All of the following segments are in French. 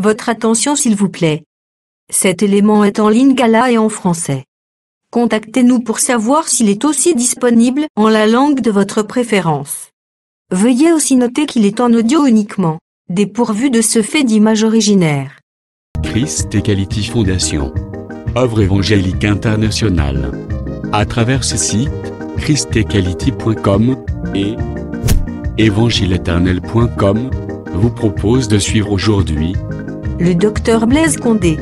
Votre attention s'il vous plaît. Cet élément est en lingala et en français. Contactez-nous pour savoir s'il est aussi disponible en la langue de votre préférence. Veuillez aussi noter qu'il est en audio uniquement, dépourvu de ce fait d'image originaire. Christ Equality Foundation. Œuvre évangélique internationale. À travers ce site, christequality.com et évangile-éternel.com vous propose de suivre aujourd'hui le docteur Blaise Condé,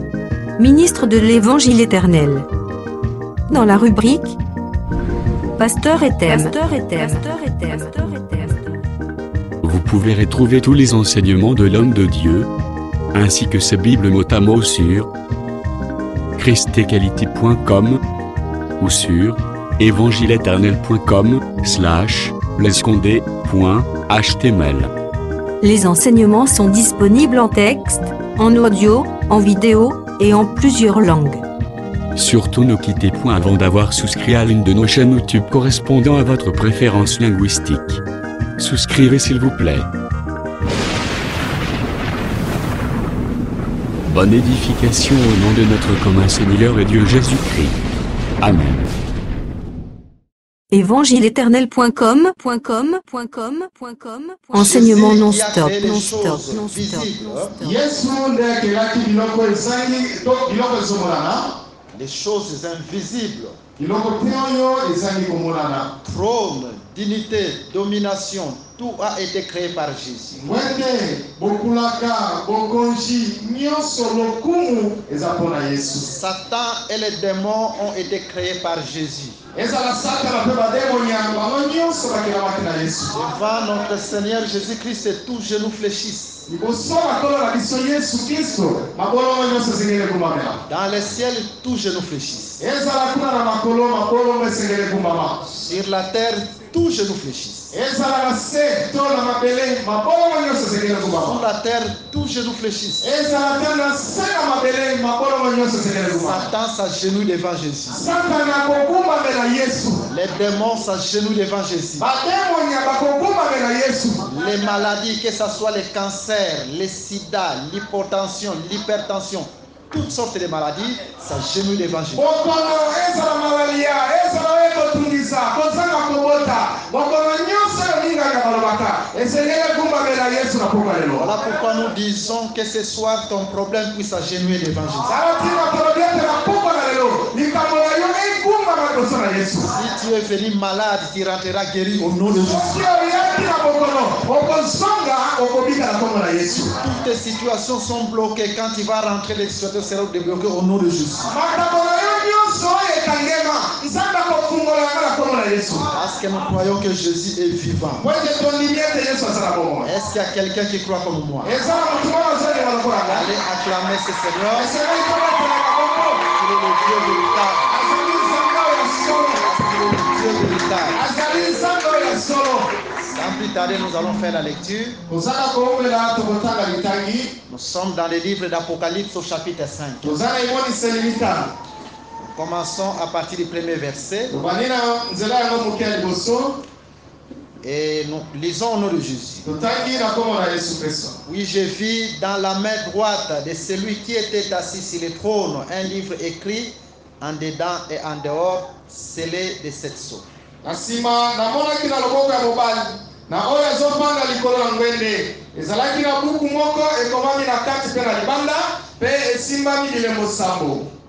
ministre de l'Évangile éternel. Dans la rubrique Pasteur et thème. Vous pouvez retrouver tous les enseignements de l'homme de Dieu, ainsi que sa Bible mot à mot sur christequality.com ou sur évangile-éternel.com/blaisecondé.html. Les enseignements sont disponibles en texte, en audio, en vidéo et en plusieurs langues. Surtout ne quittez point avant d'avoir souscrit à l'une de nos chaînes YouTube correspondant à votre préférence linguistique. Souscrivez s'il vous plaît. Bonne édification au nom de notre commun Seigneur et Dieu Jésus-Christ. Amen. évangile-éternel.com. Enseignement non-stop. Les choses invisibles. Trône, dignité, domination, tout a été créé par Jésus. Satan et les démons ont été créés par Jésus. Devant notre Seigneur Jésus-Christ, et tout genou fléchissent. Dans les ciels, tout genou fléchissent. Sur la terre, tout genou fléchissent. Sous la terre, tout genou fléchissent. Satan s'agenouille devant Jésus. Les démons s'agenouillent devant Jésus. Les maladies, que ce soit les cancers, les sida, l'hypertension, toutes sortes de maladies, s'agenouillent devant Jésus. Voilà pourquoi nous disons que ce soir ton problème puisse s'agenouiller devant Jésus. Si tu es venu malade, tu rentreras guéri au nom de Jésus. Toutes tes situations sont bloquées. Quand tu vas rentrer, les situations seront débloquées au nom de Jésus. Parce que nous croyons que Jésus est vivant. Est-ce qu'il y a quelqu'un qui croit comme moi? Allez acclamer ce Seigneur. Il est le Dieu véritable. Sans plus tarder, nous allons faire la lecture. Nous sommes dans le livre d'Apocalypse au chapitre 5. Commençons à partir du premier verset. Et nous lisons au nom de Jésus. Oui, je vis dans la main droite de celui qui était assis sur le trône un livre écrit en dedans et en dehors, scellé de 7 sceaux.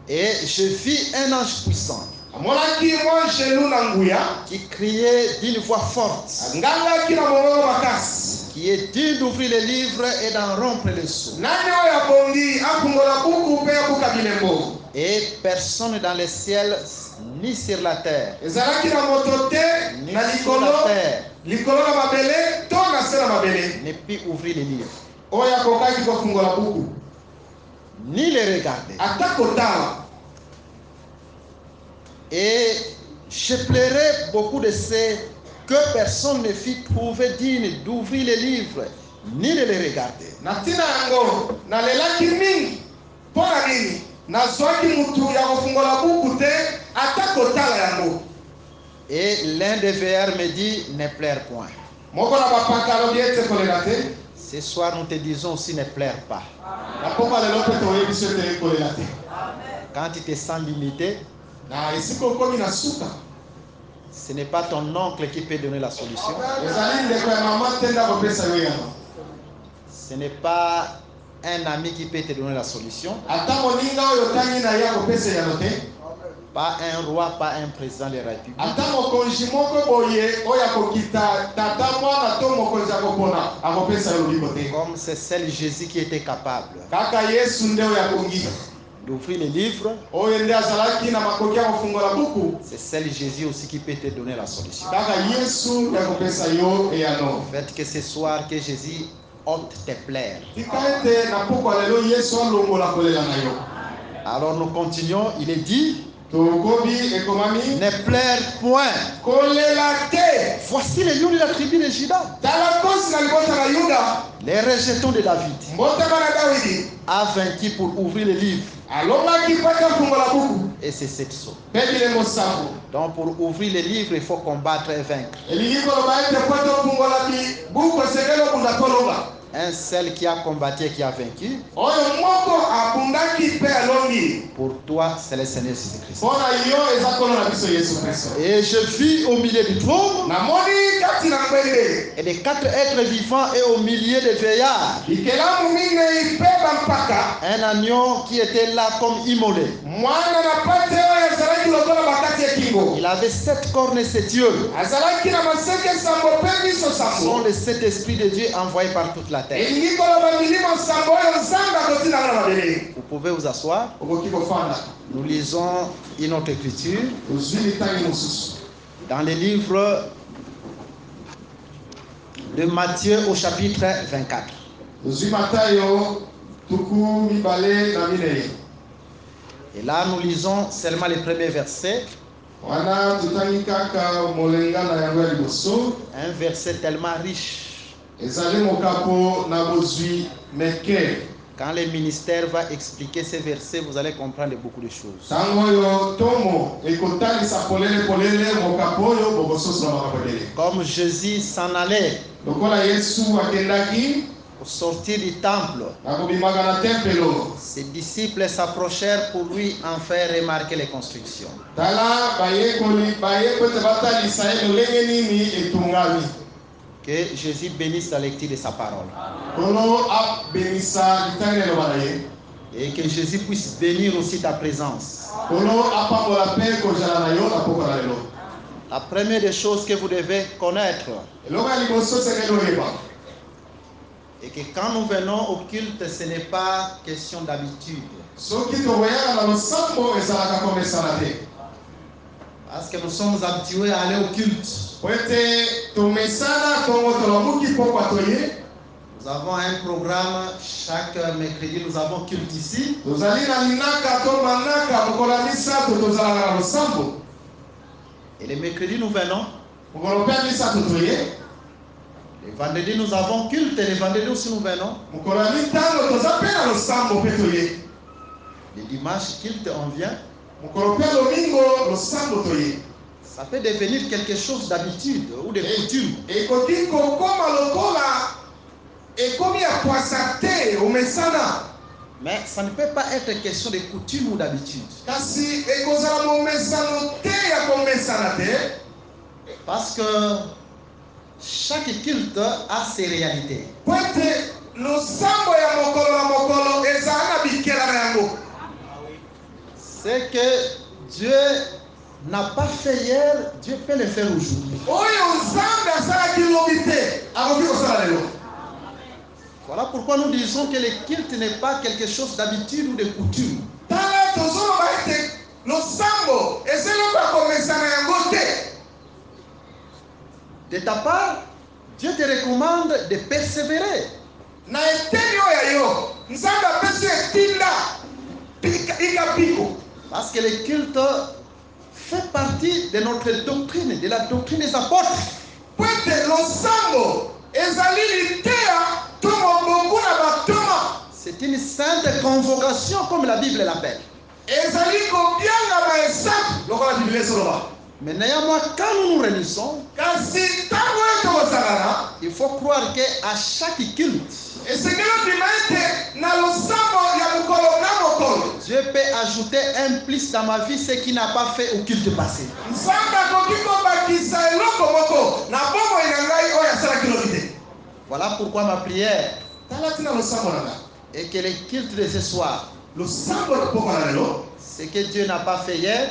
Et je vis un ange puissant qui criait d'une voix forte, qui est digne d'ouvrir les livres et d'en rompre les sceaux. Et personne dans les ciels ni sur la terre, ni sur la terre, ne peut ouvrir les livres, ni les regarder. Et je plairais beaucoup de ceux que personne ne fit trouver digne d'ouvrir les livres, ni de les regarder. Et l'un des veilleurs me dit, ne pleure point. Ce soir, nous te disons aussi ne pleure pas. Quand tu te sens limité, ce n'est pas ton oncle qui peut donner la solution. Ce n'est pas un ami qui peut te donner la solution. Pas un roi, pas un président de la République. Comme c'est seul Jésus qui était capable d'ouvrir les livres, c'est seul Jésus aussi qui peut te donner la solution. Faites que ce soir que Jésus ôte tes plaies. Alors nous continuons, il est dit, ne pleure point. Voici les lions de la tribu de Juda. Les rejetons de David a vaincu pour ouvrir le livre. Et c'est cette chose. Donc pour ouvrir le livre, il faut combattre et vaincre. Un seul qui a combattu et qui a vaincu. Pour toi, c'est le Seigneur Jésus-Christ. Et je vis au milieu du trône et des 4 êtres vivants et au milieu des veillards un agneau qui était là comme immolé. Il avait 7 cornes et 7 yeux. Ce sont les 7 esprits de Dieu envoyés par toute la terre. Vous pouvez vous asseoir. Nous lisons une autre écriture dans le livre de Matthieu au chapitre 24. Et là, nous lisons seulement les premiers versets. Un verset tellement riche. Quand le ministère va expliquer ces versets, vous allez comprendre beaucoup de choses. Comme Jésus s'en allait au sortir du temple, ses disciples s'approchèrent pour lui en faire remarquer les constructions. Que Jésus bénisse la lecture de sa parole. Et que Jésus puisse bénir aussi ta présence. La première des choses que vous devez connaître, et que quand nous venons au culte, ce n'est pas question d'habitude. Parce que nous sommes habitués à aller au culte. Nous avons un programme, chaque mercredi nous avons culte ici. Et les mercredis nous venons. Les vendredis nous avons culte et les vendredis aussi nous venons. Les dimanches culte on vient. Ça peut devenir quelque chose d'habitude ou de coutume. Mais ça ne peut pas être question de coutume ou d'habitude. Parce que chaque culte a ses réalités. C'est que Dieu n'a pas fait hier, Dieu peut le faire aujourd'hui. Voilà pourquoi nous disons que le culte n'est pas quelque chose d'habitude ou de coutume. De ta part, Dieu te recommande de persévérer. Parce que le culte fait partie de notre doctrine, de la doctrine des apôtres. C'est une sainte convocation comme la Bible l'appelle. Mais néanmoins, quand nous nous réunissons, il faut croire qu'à chaque culte, Dieu peut ajouter un plus dans ma vie, ce qu'il n'a pas fait au culte passé. Voilà pourquoi ma prière est que les cultes de ce soir, ce que Dieu n'a pas fait hier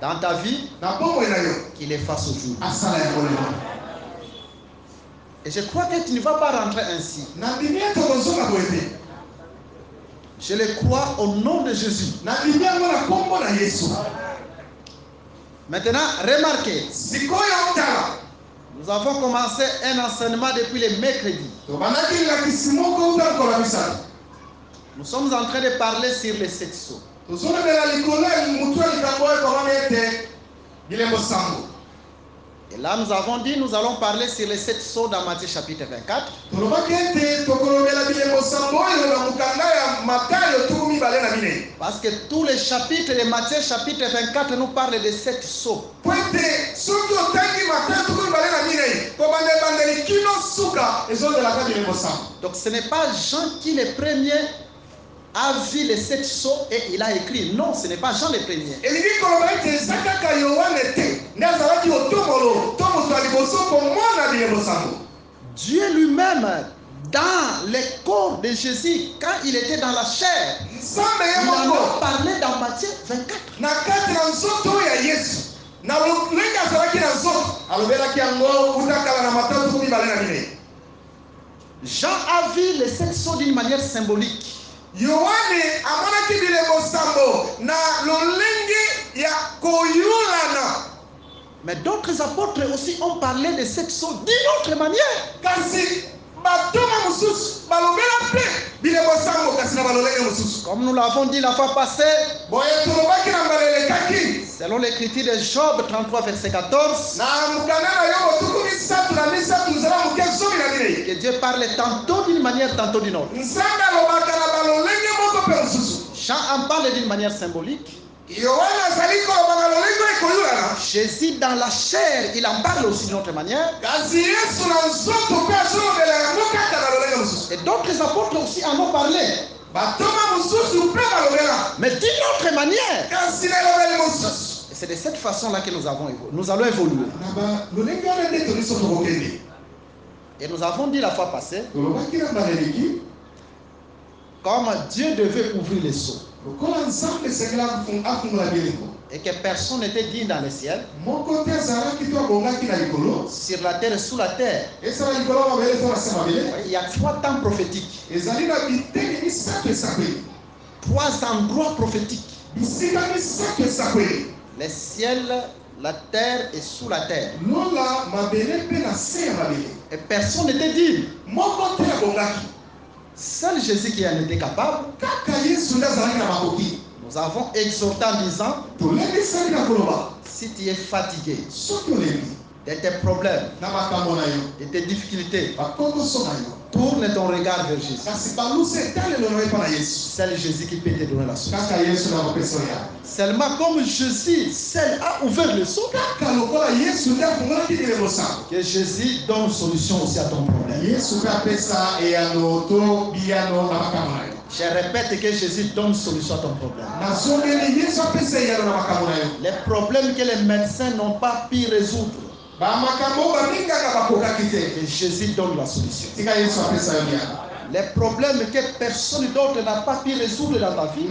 dans ta vie, qu'il les fasse aujourd'hui. Et je crois que tu ne vas pas rentrer ainsi. Je le crois au nom de Jésus. Maintenant, remarquez, nous avons commencé un enseignement depuis le mercredi. Nous sommes en train de parler sur les sexos. Et là, nous avons dit, nous allons parler sur les 7 sceaux dans Matthieu chapitre 24. Parce que tous les chapitres de Matthieu chapitre 24 nous parlent de 7 sceaux. Donc ce n'est pas Jean qui est le premier a vu les 7 sceaux et il a écrit. Non, ce n'est pas Jean le premier. Dieu lui-même, dans le corps de Jésus, quand il était dans la chair, il en a parlé dans Matthieu 24. Jean a vu les 7 sceaux d'une manière symbolique. Mais d'autres apôtres aussi ont parlé de cette sceaux d'une autre manière. Comme nous l'avons dit la fois passée, selon l'écriture de Job 33 verset 14, que Dieu parle tantôt d'une manière, tantôt d'une autre. Jean en parle d'une manière symbolique. Jésus dans la chair, il en parle aussi d'une autre manière. Et d'autres apôtres aussi en ont parlé, mais d'une autre manière. Et c'est de cette façon-là que nous allons évoluer. Et nous avons dit la fois passée, comme Dieu devait ouvrir les sceaux et que personne n'était digne dans le ciel, sur la terre et sous la terre, il y a 3 temps prophétiques, 3 endroits prophétiques: le ciel, la terre et sous la terre. Et personne n'était digne. Seul Jésus qui en était capable. Nous avons exhorté en disant, si tu es fatigué de tes problèmes, de tes difficultés, tourne ton regard vers Jésus. C'est Jésus qui peut te donner la solution. Seulement comme Jésus seul a ouvert le sceau, que Jésus donne solution aussi à ton problème. Je répète que Jésus donne solution à ton problème. Les problèmes que les médecins n'ont pas pu résoudre, et Jésus donne la solution. Les problèmes que personne d'autre n'a pas pu résoudre dans ta vie,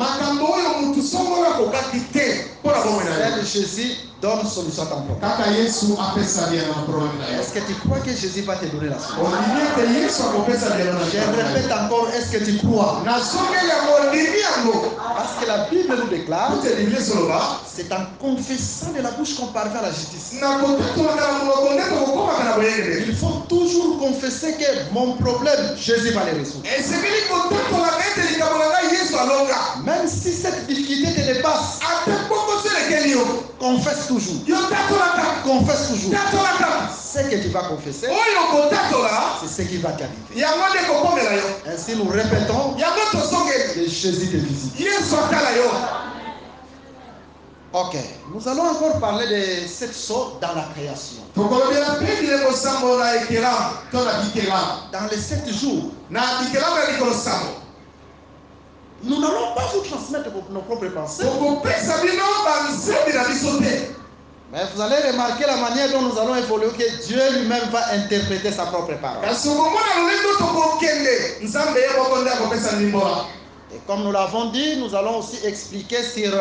Jésus donne solution à ton problème. Est-ce que tu crois que Jésus va te donner la solution? Je répète encore, est-ce que tu crois? Parce que la Bible nous déclare, c'est en confessant de la bouche qu'on parvient à la justice. Il faut toujours confesser que mon problème, Jésus va le résoudre. Même si cette difficulté te dépasse, confesse toujours. Confesse toujours. Ce que tu vas confesser, c'est ce qui va t'arriver. Ainsi nous répétons que Jésus te visite. Ok, nous allons encore parler de cette chose dans la création. Dans les 7 jours, nous n'allons pas vous transmettre nos propres pensées. Mais vous allez remarquer la manière dont nous allons évoluer, que Dieu lui-même va interpréter sa propre parole. Et comme nous l'avons dit, nous allons aussi expliquer sur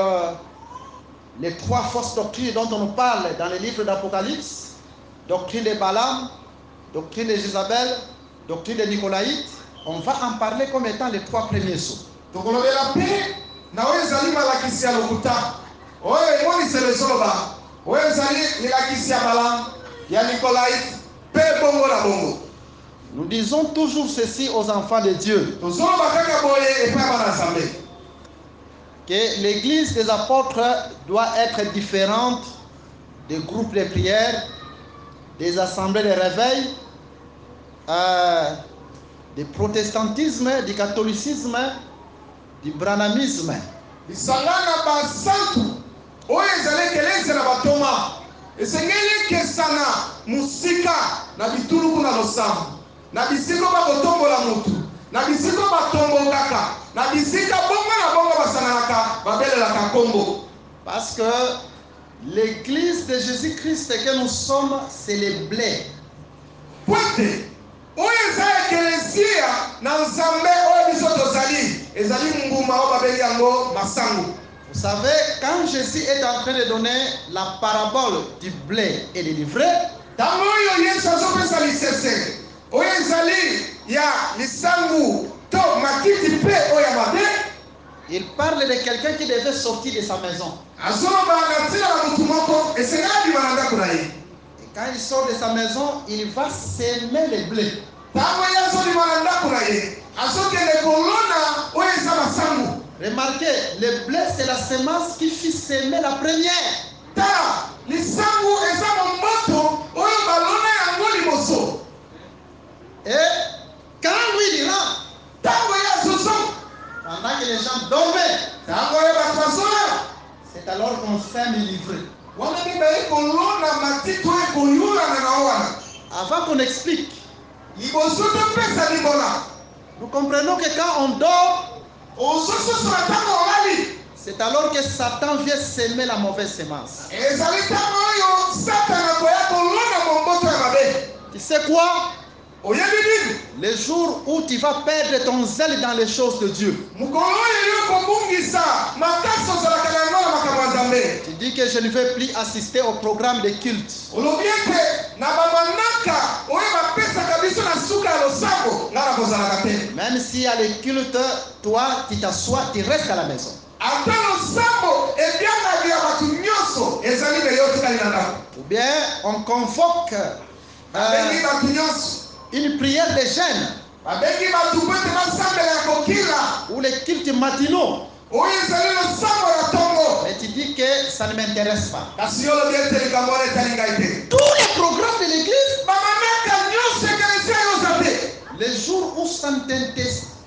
les 3 fausses doctrines dont on nous parle dans les livres d'Apocalypse. Doctrine de Balaam, doctrine de Jézabel, doctrine de Nicolaïte. On va en parler comme étant les 3 premiers sauts. Nous disons toujours ceci aux enfants de Dieu, que l'église des apôtres doit être différente des groupes de prière, des assemblées de réveil, du protestantisme, du catholicisme, du branhamisme. Parce que l'église de Jésus-Christ que nous sommes, c'est les blés. Vous savez, quand Jésus est en train de donner la parabole du blé et du livret, il parle de quelqu'un qui devait sortir de sa maison. Et quand il sort de sa maison, il va s'aimer les blés. Remarquez, le blé c'est la semence qui fit s'aimer la première. Et quand lui dira, pendant que les gens dormaient, c'est alors qu'on sème le livret. Avant qu'on explique, nous comprenons que quand on dort, c'est alors que Satan vient s'aimer la mauvaise semence. Tu sais quoi? Le jour où tu vas perdre ton zèle dans les choses de Dieu, tu dis que je ne vais plus assister au programme de culte. Même s'il y a les cultes, toi tu t'assois, tu restes à la maison. Ou bien on convoque une prière de jeûne ou les cultes matinaux. Mais tu dis que ça ne m'intéresse pas. Tous les programmes de l'église, les jours où ça ne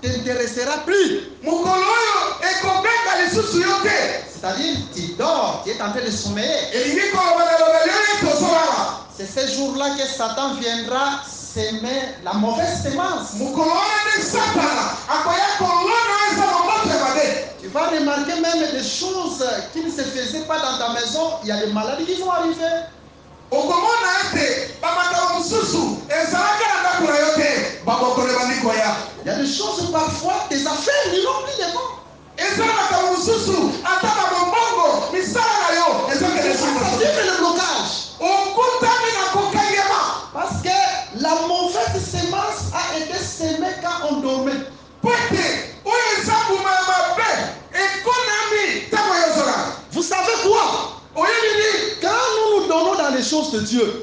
t'intéressera plus, c'est-à-dire tu dors, tu es en train de sommeiller, c'est ces jours-là que Satan viendra s'aimer la mauvaise semence. Tu vas remarquer même des choses qui ne se faisaient pas dans ta maison. Il y a des maladies qui vont arriver. Il y a des choses parfois, tes affaires n'iront plus devant. Le blocage. Parce que la mauvaise semence a été sémée quand on dormait. Vous savez quoi? Quand nous nous donnons dans les choses de Dieu,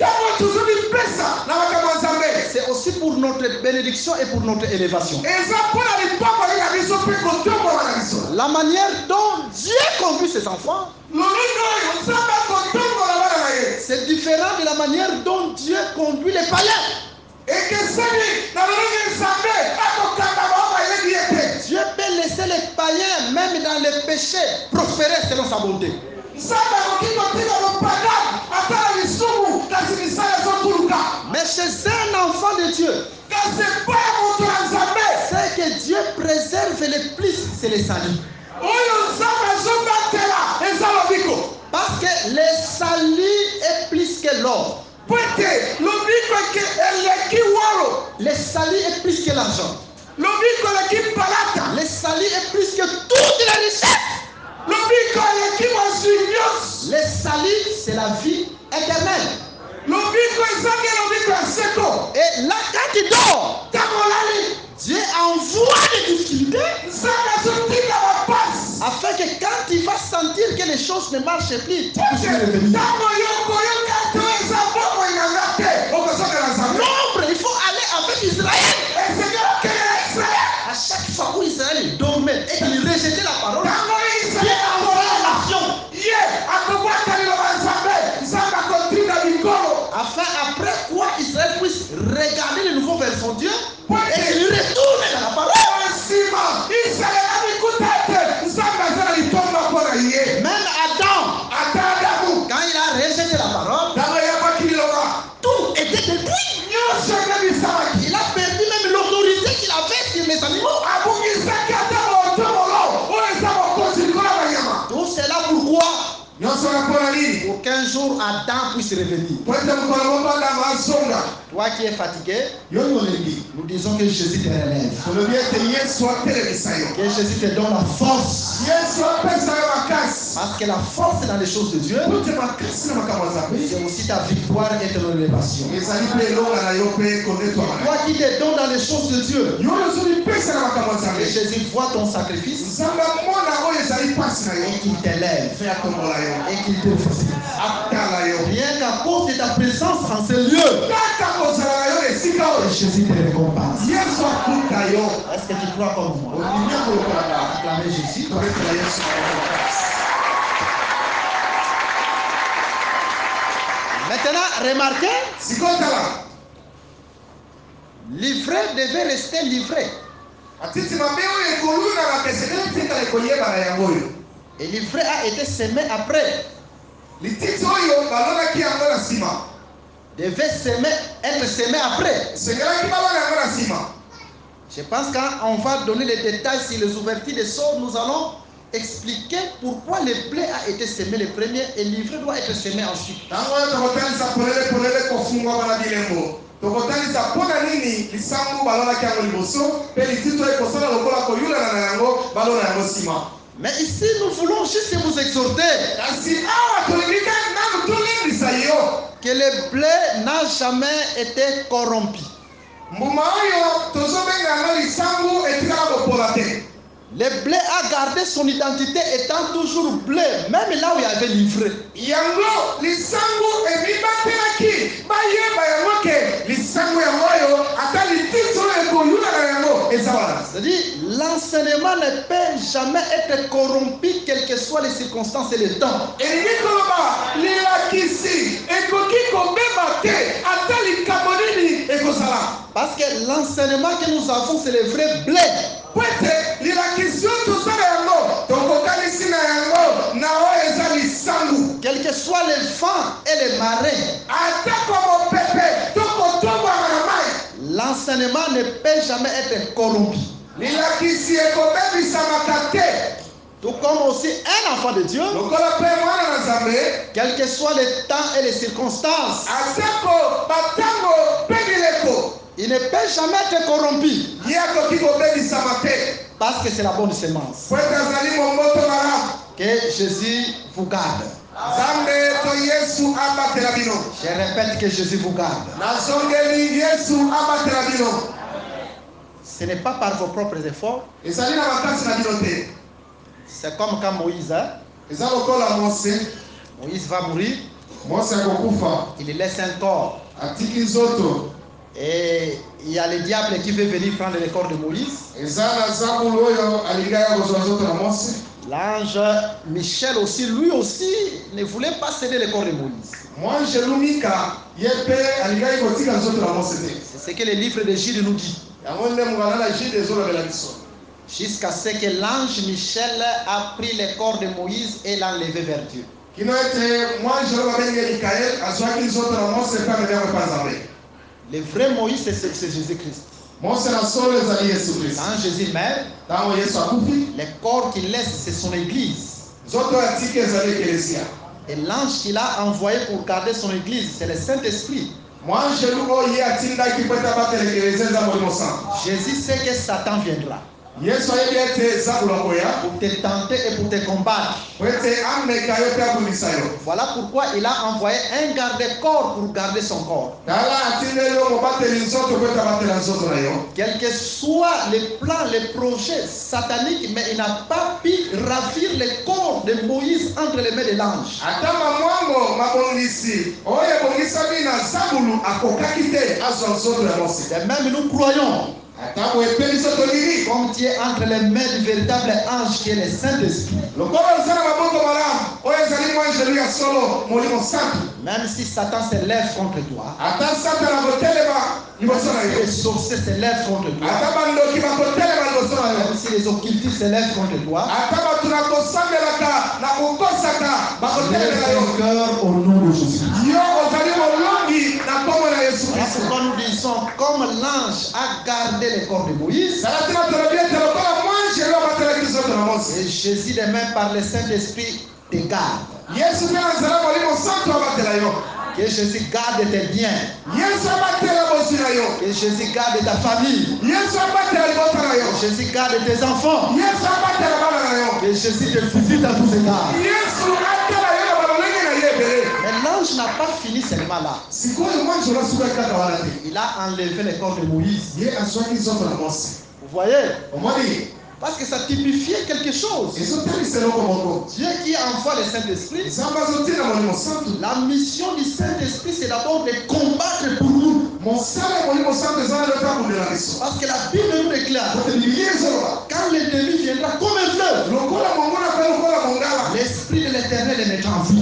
c'est aussi pour notre bénédiction et pour notre élévation. La manière dont Dieu conduit ses enfants, c'est différent de la manière dont Dieu conduit les païens. Dieu peut laisser les païens, même dans les péchés, prospérer selon sa bonté. Mais chez un enfant de Dieu, ce que Dieu préserve le plus, c'est le salut. Parce que le salut est plus que l'or. Le salut est plus que l'argent. Le salut est plus que toute la richesse. Le salut, c'est la vie éternelle. Et là, quand tu dors, Dieu envoie des difficultés afin que quand tu vas sentir que les choses ne marchent plus, tu puisses revenir. L'ombre, il faut aller avec Israël. À chaque fois où Israël dormait et qu'il rejetait la parole, Dieu envoie l'action. Afin après quoi Israël puisse regarder de nouveau vers son Dieu et qu'il retourne dans la parole. Même Adam, quand il a rejeté la parole, tout était détruit. Il a perdu même l'autorité qu'il avait sur les animaux. Tout cela pourquoi? Pour qu'un jour Adam puisse revenir. Toi qui es fatigué, nous disons que Jésus te relève. Que Jésus te donne la force. Parce que la force est dans les choses de Dieu. C'est aussi ta victoire et ton élévation. Toi qui te donnes dans les choses de Dieu. Que Jésus voit ton sacrifice. Et qu'il t'élève. Et qu'il te facilite. Rien qu'à cause de ta présence en ce lieu. Jésus te récompense. Est-ce que tu crois comme moi? Acclamez Jésus. Maintenant, remarquez, l'ivraie devait rester livré. Et l'ivraie a été semé après. Devait être semé après. Je pense qu'on va donner les détails sur les ouvertures des seaux. Nous allons expliquer pourquoi le blé a été semé le premier et l'ivraie doit être semé ensuite. Mais ici, nous voulons juste vous exhorter que le blé n'a jamais été corrompu. Le blé a gardé son identité étant toujours blé, même là où il y avait l'ivraie. C'est-à-dire, l'enseignement ne peut jamais être corrompu, quelles que soient les circonstances et le temps. Parce que l'enseignement que nous avons, c'est le vrai blé. Quel que soit le vent et les marées, l'enseignement ne peut jamais être corrompu. Tout comme aussi un enfant de Dieu, quel que soit le temps et les circonstances, il ne peut jamais être corrompu. Parce que c'est la bonne semence. Que Jésus vous garde. Je répète que Jésus vous garde. Ce n'est pas par vos propres efforts. C'est comme quand Moïse, Moïse va mourir. Il laisse un corps. Et il y a le diable qui veut venir prendre le corps de Moïse. L'ange Michel aussi, lui aussi, ne voulait pas céder le corps de Moïse. C'est ce que le livre de Jude nous dit. Jusqu'à ce que l'ange Michel a pris le corps de Moïse et l'a enlevé vers Dieu. Le vrai Moïse, c'est Jésus-Christ. Quand Jésus meurt, les corps qu'il laisse, c'est son église. Et l'ange qu'il a envoyé pour garder son église, c'est le Saint-Esprit. Jésus sait que Satan viendra pour te tenter et pour te combattre. Voilà pourquoi il a envoyé un garde-corps pour garder son corps. Quel que soit les plans, les projets sataniques, mais il n'a pas pu ravir le corps de Moïse entre les mains de l'ange. Et même nous croyons, comme tu es entre les mains du véritable ange qui est le Saint-Esprit. Même si Satan se lève contre toi, les sorciers se lèvent contre toi, même si les occultistes se lèvent contre toi, lève ton cœur au nom de Jésus. Voilà pourquoi nous disons, comme l'ange a gardé le corps de Moïse, et Jésus de même par le Saint-Esprit te garde. Que Jésus garde tes biens. Que Jésus garde ta famille. Que Jésus garde tes enfants. Que Jésus te visite à tous égards. Mais l'ange n'a pas fini seulement là. Il a enlevé le corps de Moïse. Vous voyez? Parce que ça typifiait quelque chose. Dieu qui envoie le Saint-Esprit, la mission du Saint-Esprit, c'est d'abord de combattre pour nous. Parce que la Bible nous déclare, quand l'ennemi viendra comme un fleuve, l'Esprit de l'Éternel est en vous.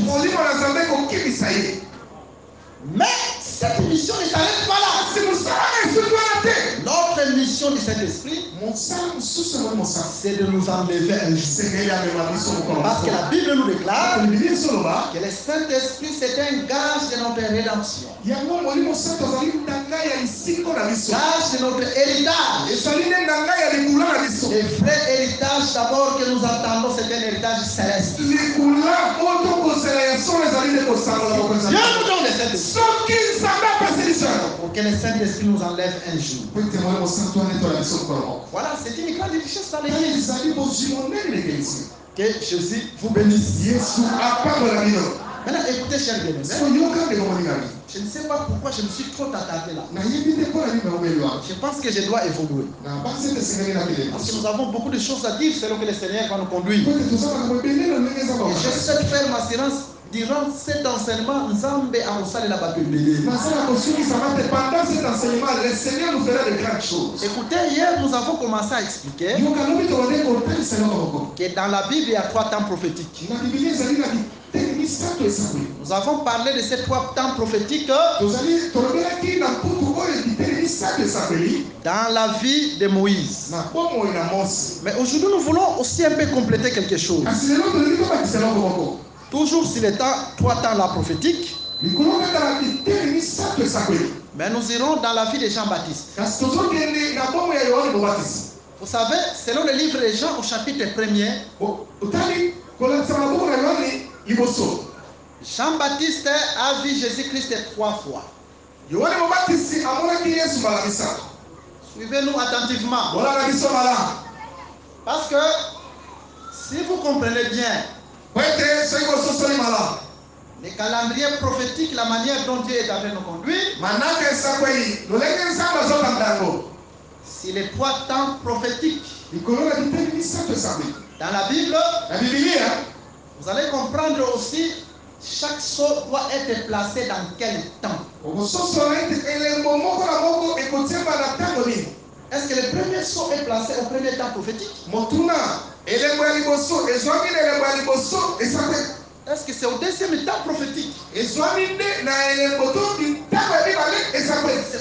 Mais cette mission ne s'arrête pas là. Notre mission du Saint-Esprit, c'est de nous enlever un jour. Parce que la Bible nous déclare que le Saint-Esprit, c'est un gage de notre rédemption. Gage de notre héritage. Le vrai héritage d'abord que nous attendons, c'est un héritage céleste. Dieu nous donne le Saint-Esprit pour que le Saint-Esprit nous enlève un jour. Voilà, c'est une grande richesse dans l'église. Que Jésus vous bénisse. Maintenant, écoutez, chers bien-aimés. Je ne sais pas pourquoi je me suis trop attardé là. Je pense que je dois évoluer. Parce que nous avons beaucoup de choses à dire selon que le Seigneur va nous conduire. Et je souhaite faire ma silence. Durant cet enseignement, Nzambe a reçu la Bible. Pendant cet enseignement, le Seigneur nous fera de grandes choses. Écoutez, hier nous avons commencé à expliquer que dans la Bible il y a 3 temps prophétiques. Nous avons parlé de ces 3 temps prophétiques dans la vie de Moïse. Mais aujourd'hui nous voulons aussi un peu compléter quelque chose. Toujours sur les 3 temps là prophétiques. Mais nous irons dans la vie de Jean-Baptiste. Vous savez, selon le livre de Jean au chapitre 1er, Jean-Baptiste a vu Jésus-Christ 3 fois. Suivez-nous attentivement. Parce que si vous comprenez bien le calendrier prophétique, la manière dont Dieu est en train de nous conduire, c'est les 3 temps prophétiques. Dans la Bible, vous allez comprendre aussi chaque saut doit être placé dans quel temps. Est-ce que le premier saut est placé au premier temps prophétique? Est-ce que c'est au deuxième temps prophétique? C'est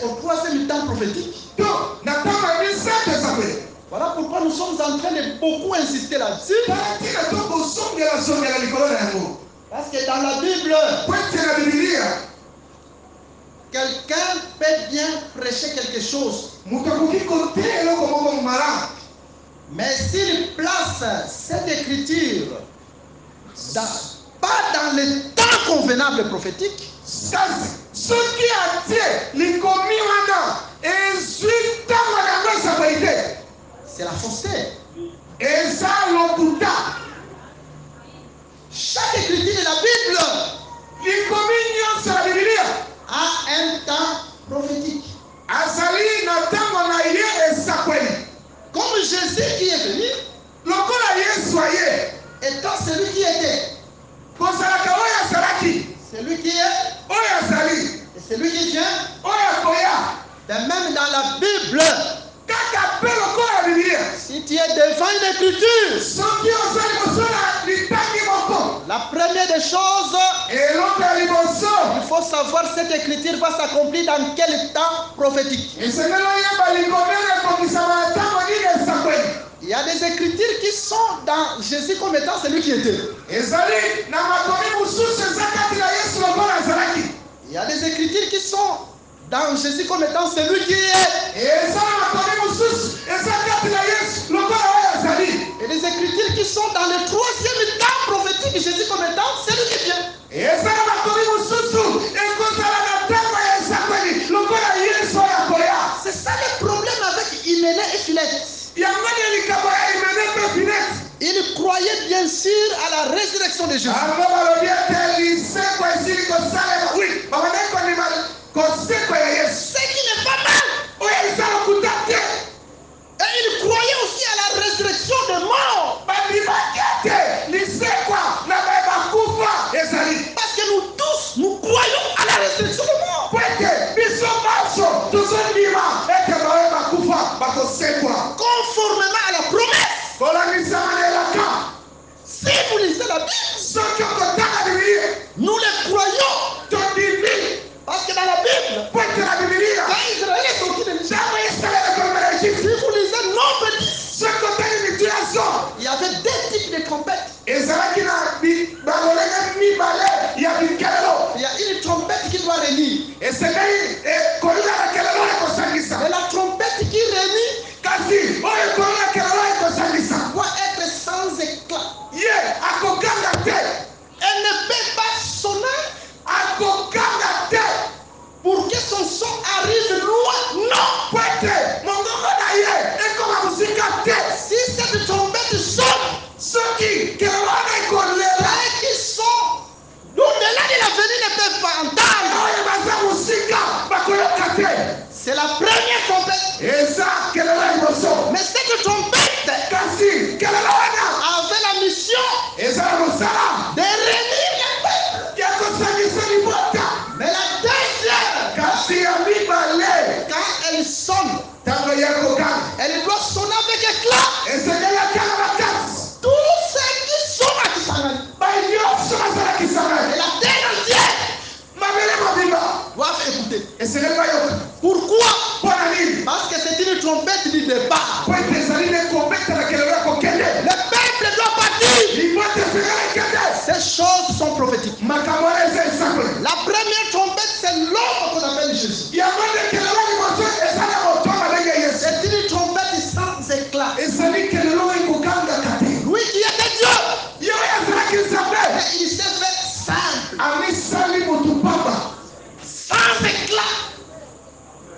au troisième temps prophétique? Voilà pourquoi nous sommes en train de beaucoup insister là-dessus. Parce que dans la Bible, quelqu'un peut bien prêcher quelque chose. Mais s'il place cette écriture pas dans le temps convenable prophétique, c'est la fausseté. Chaque écriture de la Bible a un temps prophétique. Comme Jésus qui est venu, étant celui qui était, celui qui est, et celui qui vient, de même dans la Bible, si tu es devant une écriture, la première des choses, il faut savoir cette écriture va s'accomplir dans quel temps prophétique. Il y a des écritures qui sont dans Jésus comme étant celui qui était. Il y a des écritures qui sont dans Jésus comme étant celui qui est. Et des écritures qui sont dans le troisième temps prophétique de Jésus comme étant celui qui vient. C'est ça le problème avec Hyménée et Philette. Ils croyaient bien sûr à la résurrection de Jésus. Ce qui n'est pas mal. Et ils croyaient aussi à la résurrection des morts. Parce que nous tous, nous croyons à la résurrection des morts. Conformément à la promesse. Si vous lisez la Bible, nous les croyons. Parce que dans la Bible, quand Israël est sorti de l'Égypte, si vous lisez Nombre 10, il y avait deux types de trompettes. Il y a une trompette qui doit réunir. Et la trompette qui réunit doit être sans éclat. Elle ne peut pas sonner pour que son son arrive loin. Non. Si cette trompette sonne, ceux qui sont au-delà de l'avenir ne peuvent pas entendre. C'est la première trompette. Mais cette trompette avait la mission de réunir le peuple. Mais la deuxième, quand elle sonne, elle doit sonner avec éclat. Tous ceux qui sont à Kisangani. Et la dernière doivent écouter. Pourquoi? Parce que c'est une trompette du départ. Le peuple doit partir. Ces choses sont prophétiques. La première trompette, c'est l'homme qu'on appelle Jésus. C'est une trompette sans éclat. Lui qui était Dieu, mais il s'est fait simple, sans éclat.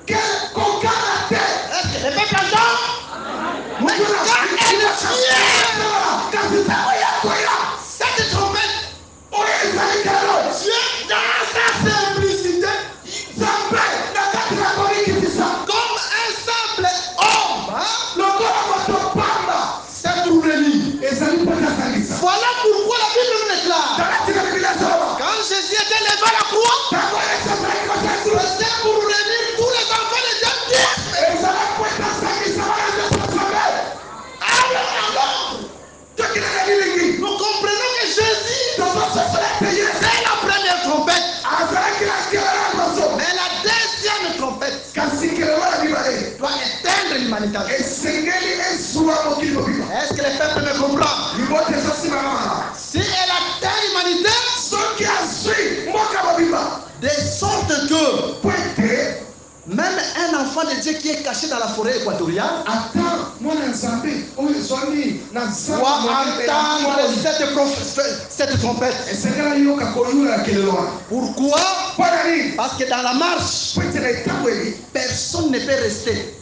Est-ce que le peuple entend? Mais quand elle est cette trompette, Dieu dans sa simplicité, comme un simple homme, c'est pour réunir. Voilà pourquoi la Bible nous déclare. Quand Jésus était levé à la croix, c'était pour réunir tous les enfants de Dieu. Nous comprenons que Jésus, c'est la première trompette. Mais la deuxième trompette doit éteindre l'humanité. Est-ce que le peuple me comprend? Si elle atteint l'humanité, Dieu qui est caché dans la forêt équatoriale doit entendre cette trompette. Pourquoi? Parce que dans la marche, personne ne peut rester.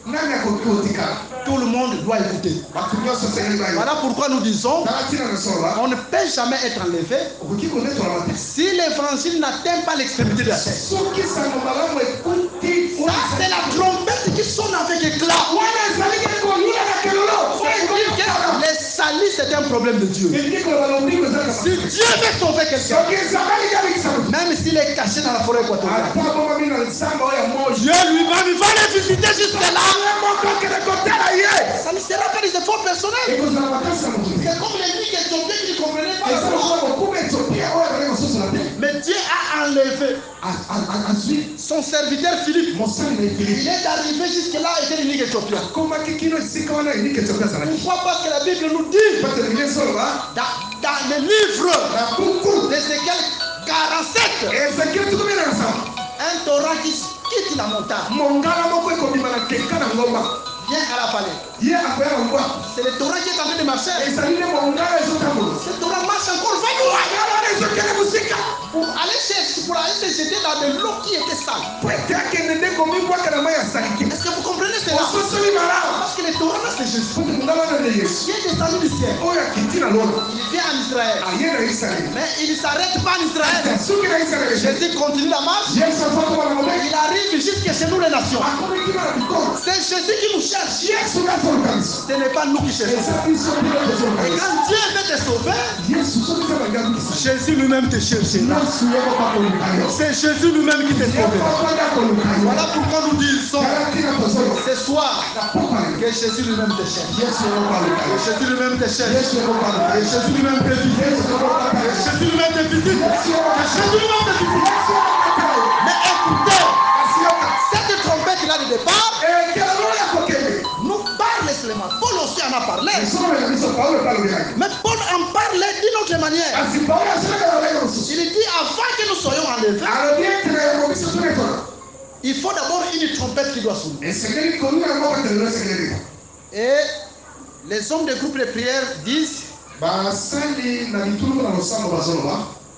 Tout le monde doit écouter. Voilà pourquoi nous disons on ne peut jamais être enlevé si l'évangile n'atteint pas l'extrémité de la terre. Ça, c'est la trompette qui sonne avec éclat. Les salis, c'est un problème de Dieu. Si Dieu veut sauver quelqu'un, même s'il est caché dans la forêt équatoriale, Dieu lui va les visiter jusque-là. Ça ne sera pas des efforts personnels. C'est comme les nuits éthiopiens qui ne comprenaient pas. Mais Dieu a enlevé son serviteur Philippe. Il est arrivé jusque-là et était l'unique éthiopien. Pourquoi? Parce que la Bible nous dit dans le livre d'Ézéchiel 47, un torrent qui quitte la montagne vient à la vallée. C'est le torrent qui est en train de marcher. Ce torrent marche encore pour aller se jeter dans de l'eau qui était sale. Est-ce que vous comprenez cela? Parce que le torrent c'est Jésus. Il est descendu du ciel. Il vient en Israël. Mais il ne s'arrête pas en Israël. Jésus continue la marche. Il arrive jusqu'à chez nous les nations. C'est Jésus qui nous cherche. Ce n'est pas nous qui cherchons. Et quand Dieu veut te sauver, Jésus lui-même te cherche. C'est Jésus lui-même qui te sauve. Voilà pourquoi nous disons ce soir que Jésus lui-même te cherche. Que Jésus lui-même te cherche. Que Jésus lui-même te visite. Que Jésus lui-même te visite. Que Jésus lui-même te visite. Mais écoutez, cette trompette là de départ nous parle seulement. Paul aussi en a parlé. Mais Paul en parlait d'une autre manière. Il dit avant que nous soyons enlevés, il faut d'abord une trompette qui doit sonner. Et les hommes des groupes de prière disent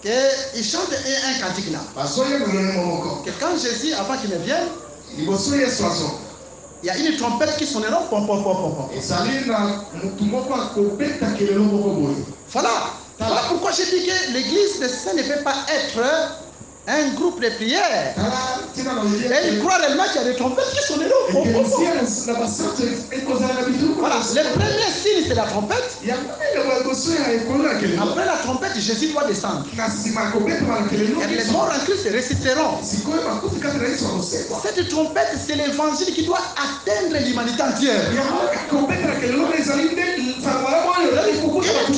qu'ils chantent un cantique là. Que quand Jésus, avant qu'il ne vienne, il y a une trompette qui sonnera. Voilà pourquoi je dis que l'église de Saint ne peut pas être un groupe de prière. Et il croit réellement qu'il y a des trompettes qui sonneront. Voilà, le premier signe c'est la trompette. Après la trompette, Jésus doit descendre. Et les morts en Christ ressusciteront. Cette trompette, c'est l'évangile qui doit atteindre l'humanité entière. Une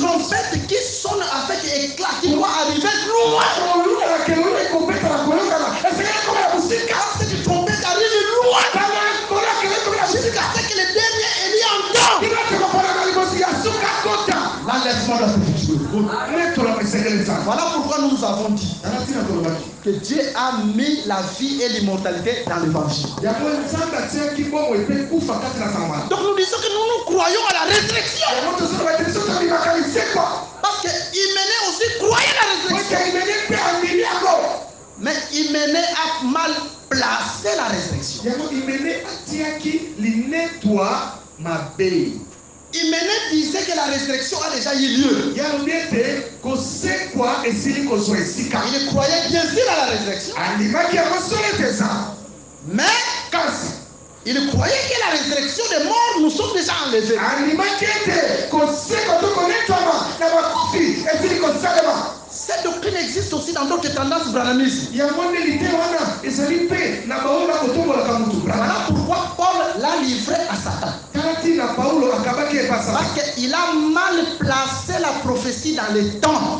trompette qui sonne avec éclat, qui doit arriver loin. Cette trompette arrive loin. Jusqu'à ce que le dernier Élie entende. L'enlèvement de la Voilà pourquoi nous avons dit que Dieu a mis la vie et l'immortalité dans l'évangile. Donc nous disons que nous croyons à la résurrection. Parce que Hyménée aussi croyait à la résurrection. Mais Hyménée a mal placé la résurrection. Hyménée disait que la résurrection a déjà eu lieu. Il croyait bien sûr à la résurrection. Mais il croyait que la résurrection des morts nous sommes déjà enlevés. Cette doctrine existe aussi dans d'autres tendances brahmanisme. Voilà pourquoi Paul l'a livré à Satan. Parce qu'il a mal placé la prophétie dans les temps.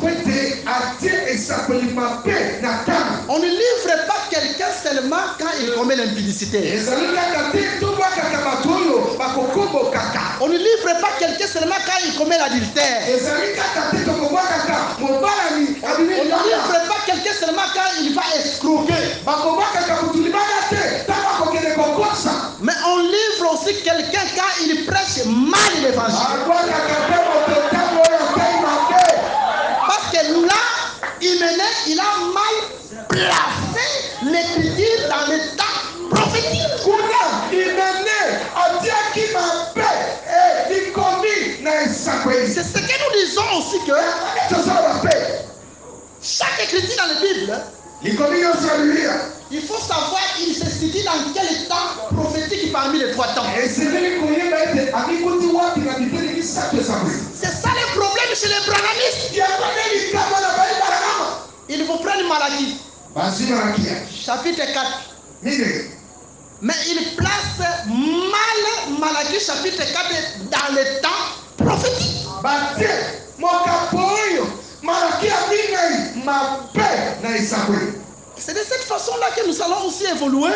On ne livre pas quelqu'un seulement quand il commet l'impudicité. On ne livre pas quelqu'un seulement quand il commet l'adultère. On ne livre pas quelqu'un seulement quand il va escroquer. Mais on aussi quelqu'un quand il prêche mal l'évangile. Parce que là, il a mal placé l'écriture dans le temps prophétique. C'est ce que nous disons aussi que chaque écriture dans la Bible, il faut savoir il se situe dans quel temps prophétique parmi les 3 temps. C'est ça le problème chez les branhamistes. Ils vous prennent Malachie, chapitre 4. Mais ils placent mal Malachie chapitre 4 dans le temps prophétique. C'est de cette façon-là que nous allons aussi évoluer.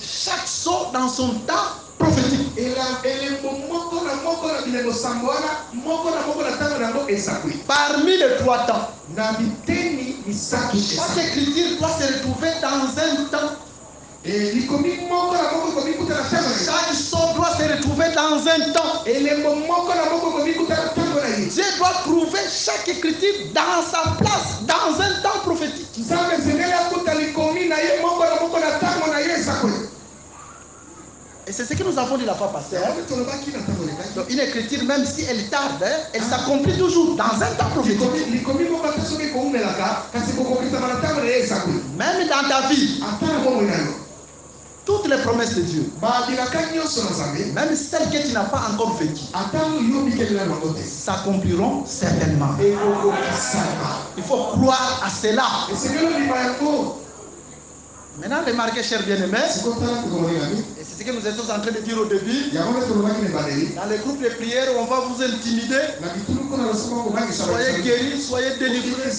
Chaque saut dans son temps prophétique. Parmi les 3 temps, chaque écriture doit se retrouver dans un temps. Chaque saut doit se retrouver dans un temps. Dieu doit trouver chaque écriture dans sa place, dans un temps prophétique. Et c'est ce que nous avons dit la fois passée. Donc une écriture, même si elle tarde, elle s'accomplit toujours dans un temps prophétique. Même dans ta vie, toutes les promesses de Dieu, même celles que tu n'as pas encore vécues, s'accompliront certainement. Il faut croire à cela. Maintenant, remarquez, chers bien-aimés, et c'est ce que nous étions en train de dire au début, dans les groupes de prière, on va vous intimider. Soyez guéris, soyez délivrés.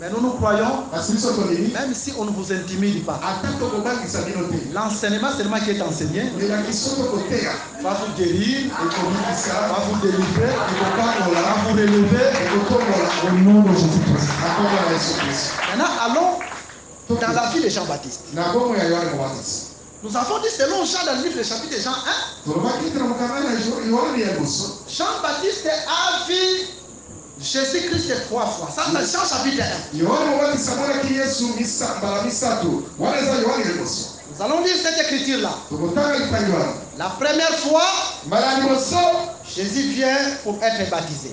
Mais nous croyons, même si on ne vous intimide pas, l'enseignement seulement qui est enseigné va vous guérir, va vous délivrer, va vous relever au nom de Jésus-Christ. Maintenant, allons dans la vie de Jean-Baptiste. Nous avons dit selon Jean dans le livre de chapitre Jean 1, Jean-Baptiste a vu Jésus-Christ 3 fois. Ça, c'est Jean chapitre 1. Nous allons lire cette écriture-là. La première fois, Jésus vient pour être baptisé.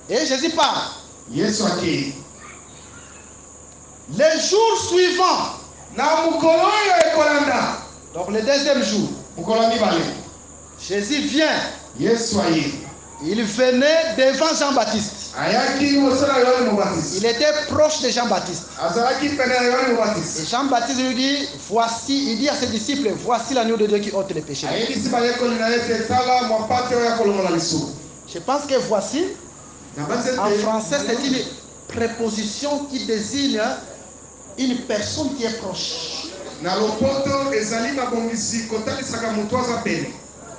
Et Jésus part. Les jours suivants, donc le deuxième jour, Jésus vient. Il venait devant Jean-Baptiste. Il était proche de Jean-Baptiste. Et Jean-Baptiste lui dit, voici, il dit à ses disciples, voici l'agneau de Dieu qui ôte les péchés. Je pense que voici, en français, c'est une préposition qui désigne une personne qui est proche.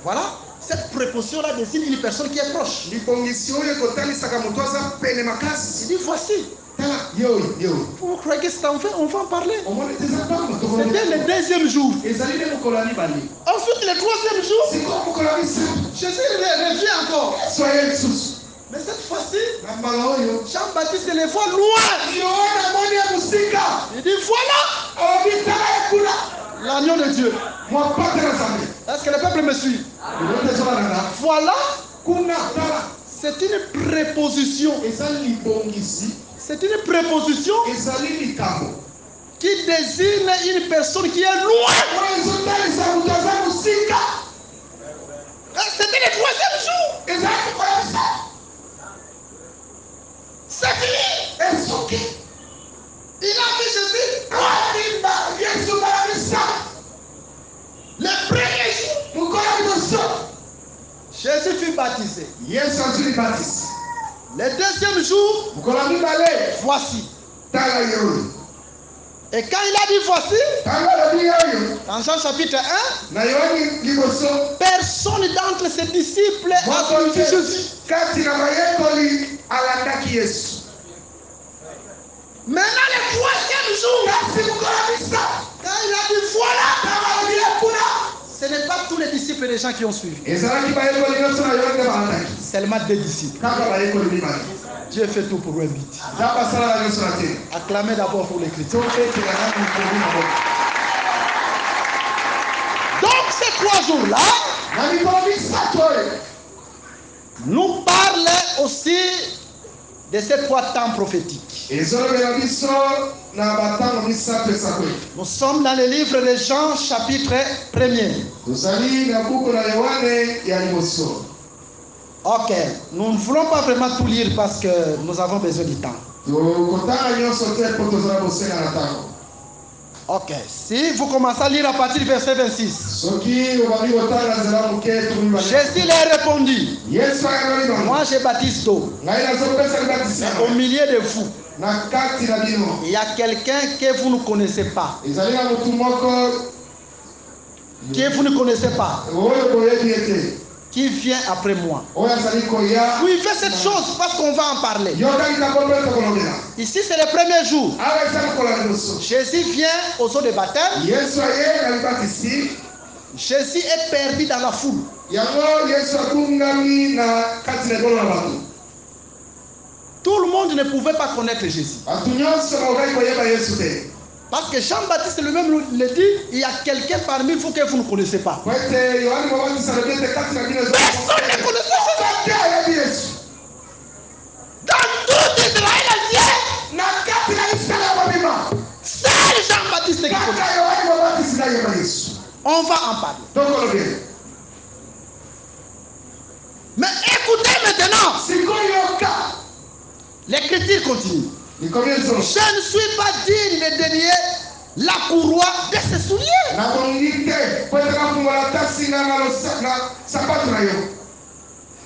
Voilà, cette préposition-là désigne une personne qui est proche. Il dit voici. Vous croyez que c'est en fait, on va en parler. C'était le deuxième jour. Ensuite, le troisième jour, Jésus revient encore. Mais cette fois-ci, Jean-Baptiste les voit loin. Il dit voilà l'agneau de Dieu. Est-ce que le peuple me suit? Voilà. C'est une préposition. C'est une préposition qui désigne une personne qui est loin. C'était le troisième jour. C'est fini. Il a vu Jésus. Le premier jour, Jésus fut baptisé. Le deuxième jour, voici. Et quand il a dit voici, dans Jean chapitre 1, personne d'entre ses disciples a suivi Jésus. Maintenant, le troisième jour, quand il a dit voilà, ce n'est pas tous les disciples des gens qui ont suivi. Seulement 2 disciples. Dieu fait tout pour eux vite. Acclamez d'abord pour l'Écriture. Donc ces 3 jours-là nous parlent aussi de ces 3 temps prophétiques. Nous sommes dans le livre de Jean, chapitre 1er. Ok, nous ne voulons pas vraiment tout lire parce que nous avons besoin du temps. Ok, si vous commencez à lire à partir du verset 26. Jésus leur répondit, moi je baptise d'eau, mais au milieu de vous, il y a quelqu'un que vous ne connaissez pas. Que vous ne connaissez pas. Qui vient après moi. Oui, fais cette chose parce qu'on va en parler. Ici, c'est le premier jour. Jésus vient aux eaux de baptême. Jésus est perdu dans la foule. Tout le monde ne pouvait pas connaître Jésus. Parce que Jean-Baptiste lui-même le dit, il y a quelqu'un parmi vous que vous ne connaissez pas. Personne ne connaissait Jésus. Dans tout Israël entier, seul Jean-Baptiste qui connaît. On va en parler. Mais écoutez maintenant. L'écriture continue. Je ne suis pas digne de dénier la courroie de ses souliers.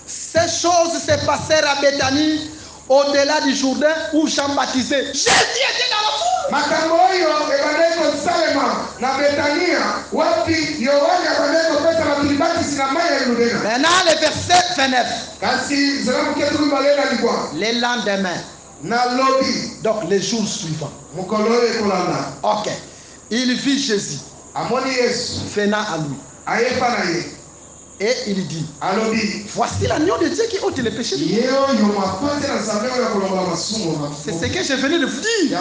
Ces choses se passèrent à Béthanie, au-delà du Jourdain, où Jean baptisait. Jésus était dans la foule. Maintenant, le verset 29. Le lendemain. Donc les jours suivants. Ok. Il vit Jésus venant à lui. Et il dit, voici l'agneau de Dieu qui ôte les péchés du monde. C'est ce que je venais de vous dire.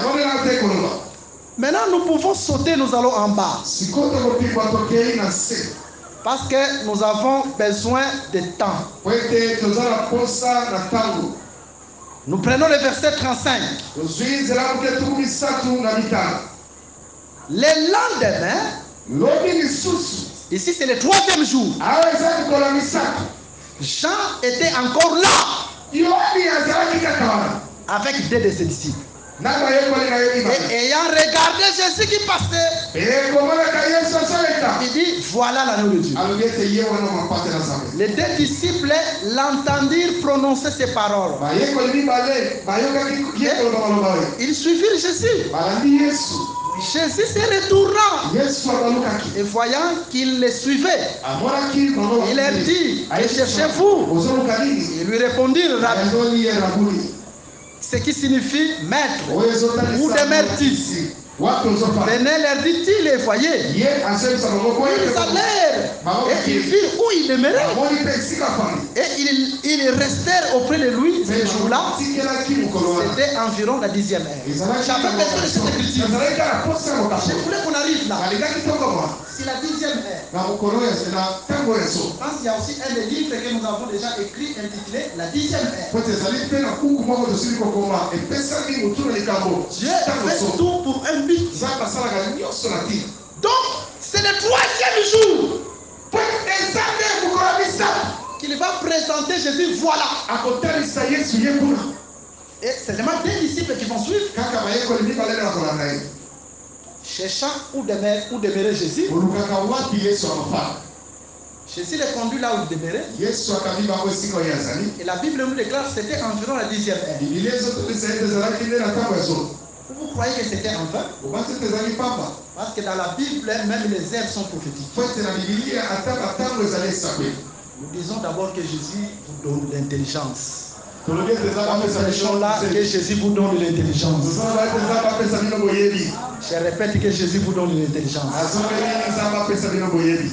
Maintenant nous pouvons sauter, nous allons en bas. Parce que nous avons besoin de temps. Nous prenons le verset 35. Le lendemain, ici c'est le 3e jour. Jean était encore là avec 2 de ses disciples. Et ayant regardé Jésus qui passait, il dit, voilà l'agneau de Dieu. Les 2 disciples l'entendirent prononcer ces paroles. Ils suivirent Jésus. Jésus se retournant et voyant qu'ils les suivaient, il leur dit, que cherchez-vous? Ils lui répondirent, Rabbi, ce qui signifie maître ou demeure-t-il. Venez, leur dit-il, et voyez, ils allèrent et ils virent où il demeurait. Et ils restèrent auprès de lui ce jour-là. C'était environ la 10e heure. J'avais besoin de cette écriture. Je voulais qu'on arrive là. C'est la 10e heure. Je pense qu'il y a aussi un des livres que nous avons déjà écrit intitulé La 10e heure. Dieu fait tout pour un but. Donc, c'est le 3e jour qu'il va présenter Jésus. Voilà. Et c'est seulement 2 disciples qui vont suivre. Cherchant où demeurait Jésus. Jésus les conduit là où il demeurait. Et la Bible nous déclare que c'était environ la 10e heure. Vous croyez que c'était en vain? Parce que dans la Bible, même les heures sont prophétiques. Nous disons d'abord que Jésus vous donne l'intelligence. Quand nous prêchons là, que Jésus vous donne de l'intelligence. Je répète que Jésus vous donne de l'intelligence.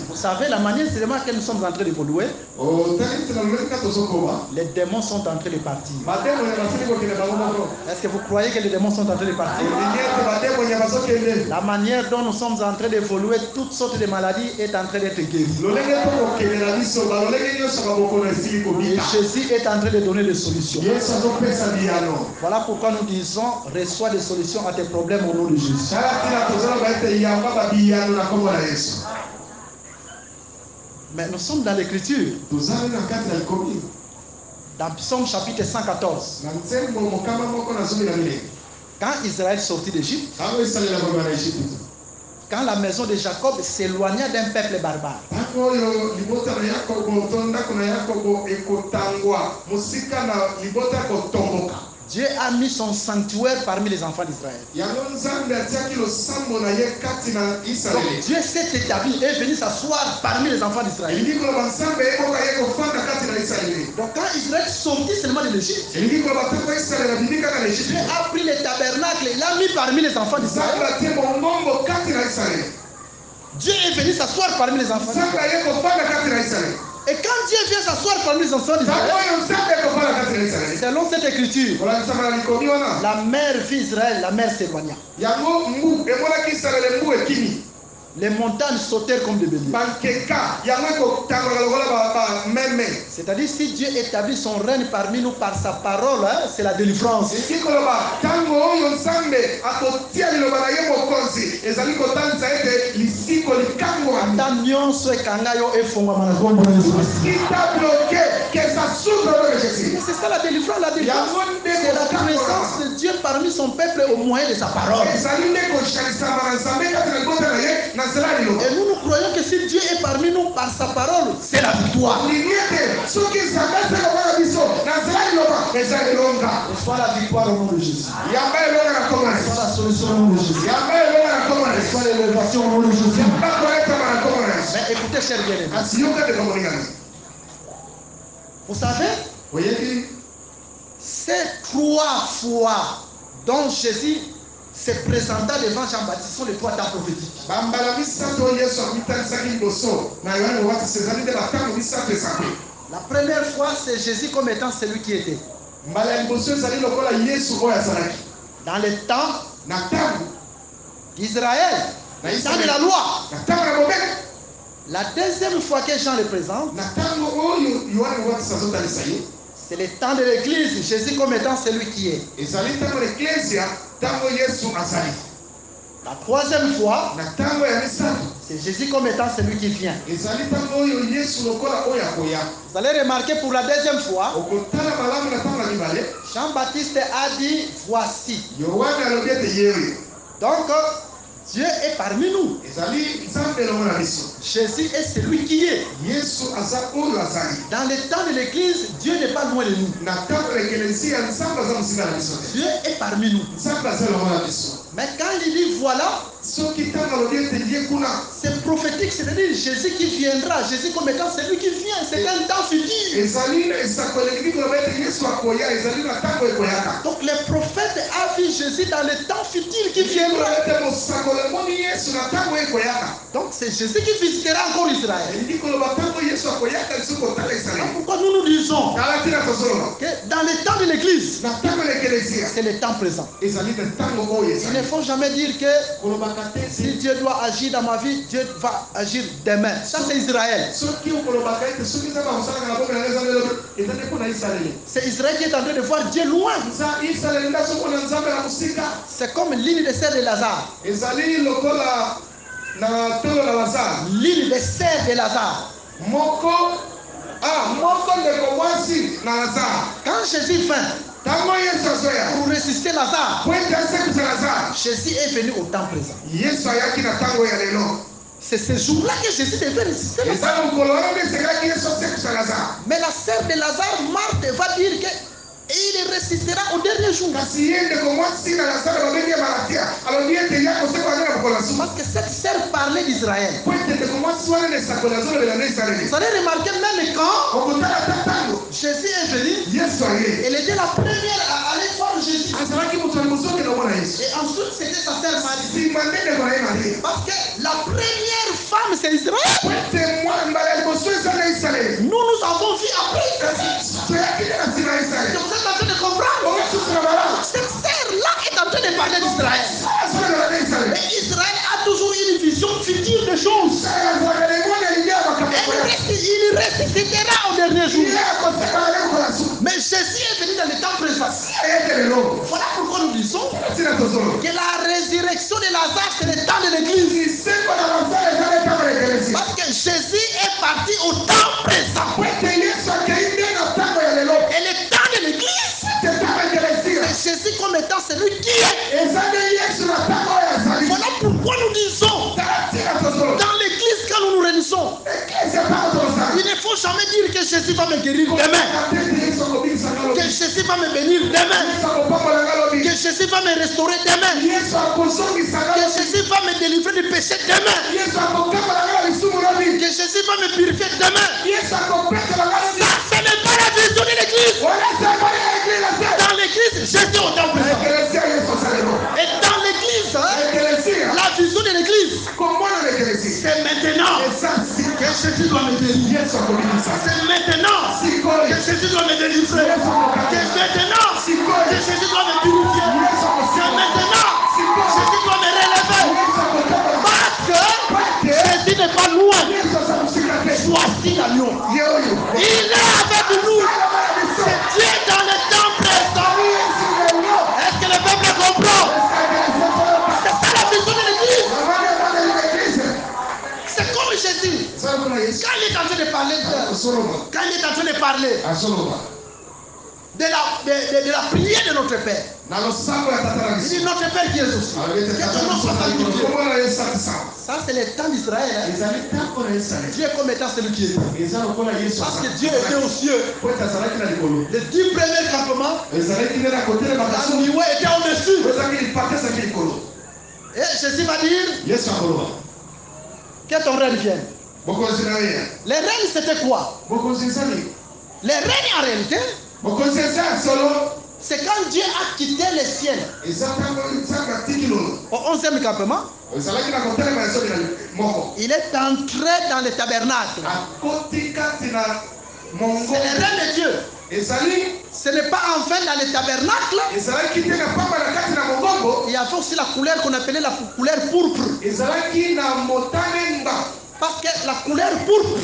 Vous savez, la manière seulement que nous sommes en train d'évoluer, les démons sont en train de partir. Est-ce que vous croyez que les démons sont en train de partir? La manière dont nous sommes en train d'évoluer, toutes sortes de maladies est en train d'être guéries. Et Jésus est en train de donner des solutions. Voilà pourquoi nous disons, reçois des solutions à tes problèmes au nom de Jésus. Mais nous sommes dans l'écriture. Dans Psaume chapitre 114. Quand Israël sortit d'Égypte, quand la maison de Jacob s'éloigna d'un peuple barbare, Dieu a mis son sanctuaire parmi les enfants d'Israël. Donc Dieu s'est établi et est venu s'asseoir parmi les enfants d'Israël. Donc quand Israël sortit seulement de l'Égypte, Dieu a pris le tabernacle et l'a mis parmi les enfants d'Israël. Dieu est venu s'asseoir parmi les enfants d'Israël. Et quand Dieu vient s'asseoir parmi les enfants d'Israël, selon cette écriture, la mère vit Israël, la mère s'éloigna. Les montagnes sautèrent comme des béliers. C'est-à-dire, si Dieu établit son règne parmi nous par sa parole, c'est la délivrance. C'est ça la délivrance. La délivrance, c'est la présence de Dieu parmi son peuple au moyen de sa parole. Et nous croyons que si Dieu est parmi nous par sa parole, c'est la victoire. Reçois la victoire au nom de Jésus. Reçois la solution au nom de Jésus. Reçois l'élévation au nom de Jésus. Mais écoutez, chers bien-aimés, vous savez, ces 3 fois dont Jésus se présenta devant Jean-Baptiste sont les 3 temps prophétiques. La première fois, c'est Jésus comme étant celui qui était. Dans les temps d'Israël, dans le temps de la loi. La deuxième fois que Jean le présente, c'est le temps de l'église, Jésus comme étant celui qui est. La troisième fois, c'est Jésus comme étant celui qui vient. Vous allez remarquer pour la deuxième fois, Jean-Baptiste a dit voici. Donc, Dieu est parmi nous. Jésus est celui qui est. Dans le temps de l'église, Dieu n'est pas loin de nous. Dieu est parmi nous. Mais quand il dit voilà, c'est prophétique, c'est-à-dire Jésus qui viendra, Jésus comme étant celui qui vient, c'est un temps futur. Donc les prophètes ont vu Jésus dans le temps futur qui viendra. Donc c'est Jésus qui visitera encore Israël. Donc pourquoi nous disons que dans le temps de l'église, c'est le temps présent. Il ne faut jamais dire que si Dieu doit agir dans ma vie, Dieu va agir demain. Ça c'est Israël. C'est Israël qui est en train de voir Dieu loin. C'est comme l'île de serre de Lazare. L'île de serre de Lazare. Quand Jésus vint pour ressusciter Lazare, Jésus est venu au temps présent. C'est ce jour-là que Jésus devait ressusciter Lazare. Mais la sœur de Lazare, Marthe, va dire que il ressuscitera au dernier jour. Parce que cette sœur parlait d'Israël. Vous allez remarquer même quand Jésus est venu, Elle était la première à aller voir Jésus. Et ensuite, c'était sa sœur Marie. Parce que la première femme, c'est Israël. Nous avons vu après. Vous êtes en train de comprendre. Cette sœur-là est en train de parler d'Israël. Mais Israël a toujours une vision future des choses. Il ressuscitera au dernier jour. Mais Jésus est venu dans le temps présent. Voilà pourquoi nous disons que la résurrection de Lazare, c'est le temps de l'église. Parce que Jésus est parti au temps présent. Et le temps de l'église, c'est Jésus comme étant celui qui est. Voilà pourquoi nous disons dans l'église quand nous nous réunissons, il ne faut jamais dire que Jésus va me guérir demain, que Jésus va me bénir demain, que Jésus va me restaurer demain, que Jésus va me délivrer du péché demain, que Jésus va me purifier demain. Ça, ce n'est pas la vision de l'église. Dans l'église, Jésus au temps présent. Et dans l'église, la vision de l'église, c'est maintenant que Jésus doit me délivrer. C'est maintenant que Jésus doit me délivrer. C'est maintenant que Jésus doit me purifier. C'est maintenant que Jésus doit me relever. Parce que Jésus n'est pas loin. Voici l'agneau. Il est avec nous. C'est Dieu dans le temps présent. Est-ce que le peuple comprend? C'est ça la vision de l'église. C'est comme Jésus. Quand il est en train de parler de la prière de notre Père, il dit notre Père qui est aux cieux, que ton nom soit sanctifié. Ça c'est le temps d'Israël. Dieu comme étant celui qui est. Parce que Dieu était aux cieux. Les 10 premiers campements, la nuée était au-dessus. Et Jésus va dire que ton règne vienne. Les règnes c'était quoi? Les règnes en réalité, c'est quand Dieu a quitté le ciel au 11e campement. Il est entré dans le tabernacle. C'est le règne de Dieu. Ce n'est pas enfin dans le tabernacle. Il y avait aussi la couleur qu'on appelait la couleur pourpre. Parce que la couleur pourpre,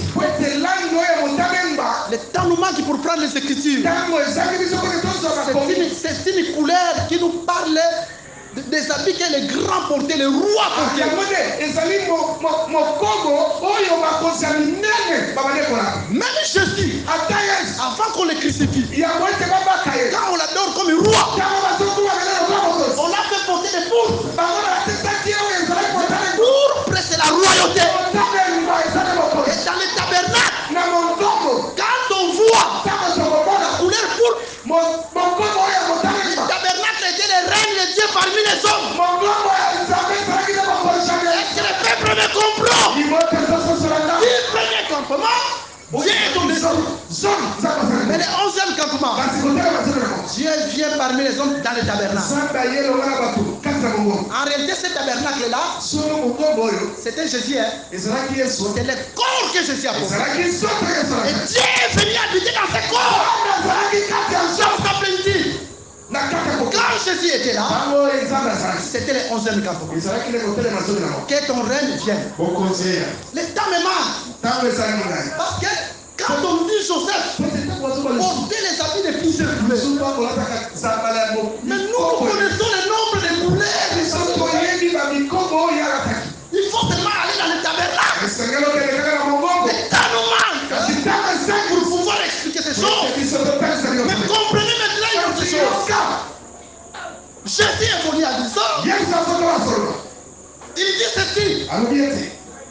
le temps nous manque pour prendre les Écritures. C'est une couleur qui nous parle des habits que les grands portaient, les rois portaient. Même Jésus, avant qu'on le crucifie, quand on l'adore comme un roi, on l'a fait porter des pourpres. Pourpre, c'est la royauté. Et dans le tabernacle, quand on voit la couleur pourpre, le tabernacle était le règne de Dieu parmi les hommes. Est-ce que le peuple me comprend? Le premier campement, Dieu est au-dessus. Mais le 11e campement, Dieu vient parmi les hommes dans le tabernacle. En réalité, ce tabernacle-là, c'était Jésus. C'est le corps que Jésus a porté. Et Dieu est venu habiter dans ce corps. Dans sa plénitude. Quand Jésus était là, c'était le 11e campement. Que ton règne vienne. Le temps me manque. Parce que quand on dit Joseph, porter les habits de plusieurs couleurs. Mais nous connaissons le nombre de couleurs. Il faut seulement aller dans le tabernacle. Le temps nous manque pour pouvoir expliquer ces choses. Mais comprenez maintenant une autre chose. Jésus est venu à dire ça. Il dit ceci.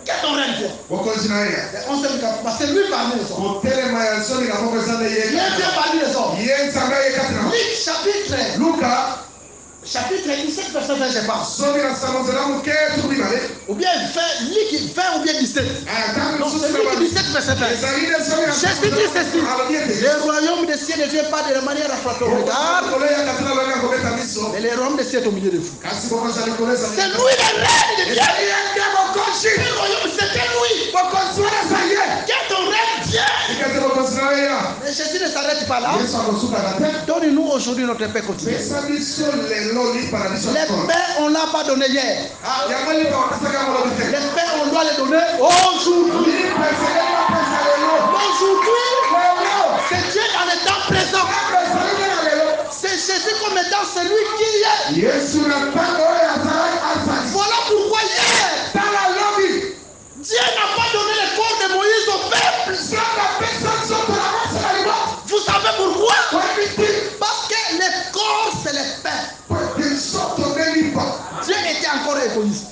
Que ton règne vienne. C'est lui parmi les hommes. Il vient parmi les hommes. Luc chapitre chapitre 17, verset 20, je pense. Soki na Samozela moke turi male. Ou bien 20 ou bien 17. Non, c'est Luc 17, verset 20. Jésus dit ceci. Le royaume des cieux ne vient pas de la manière à frapper au regard. Mais le royaume des cieux est au milieu de vous. C'est lui le règne de Dieu. Le royaume, c'était lui. Quand ton règne vient. Mais Jésus ne s'arrête pas là. Donne-nous aujourd'hui notre paix quotidienne. Les paix, on ne l'a pas donné hier. Les paix, on doit les donner aujourd'hui. Aujourd'hui, c'est Dieu dans le temps présent. C'est Jésus comme étant celui qui est. Voilà pourquoi hier, Dieu n'a pas donné le corps de Moïse au peuple. Vous savez pourquoi? Parce que le corps, c'est le pain. Dieu était encore égoïste.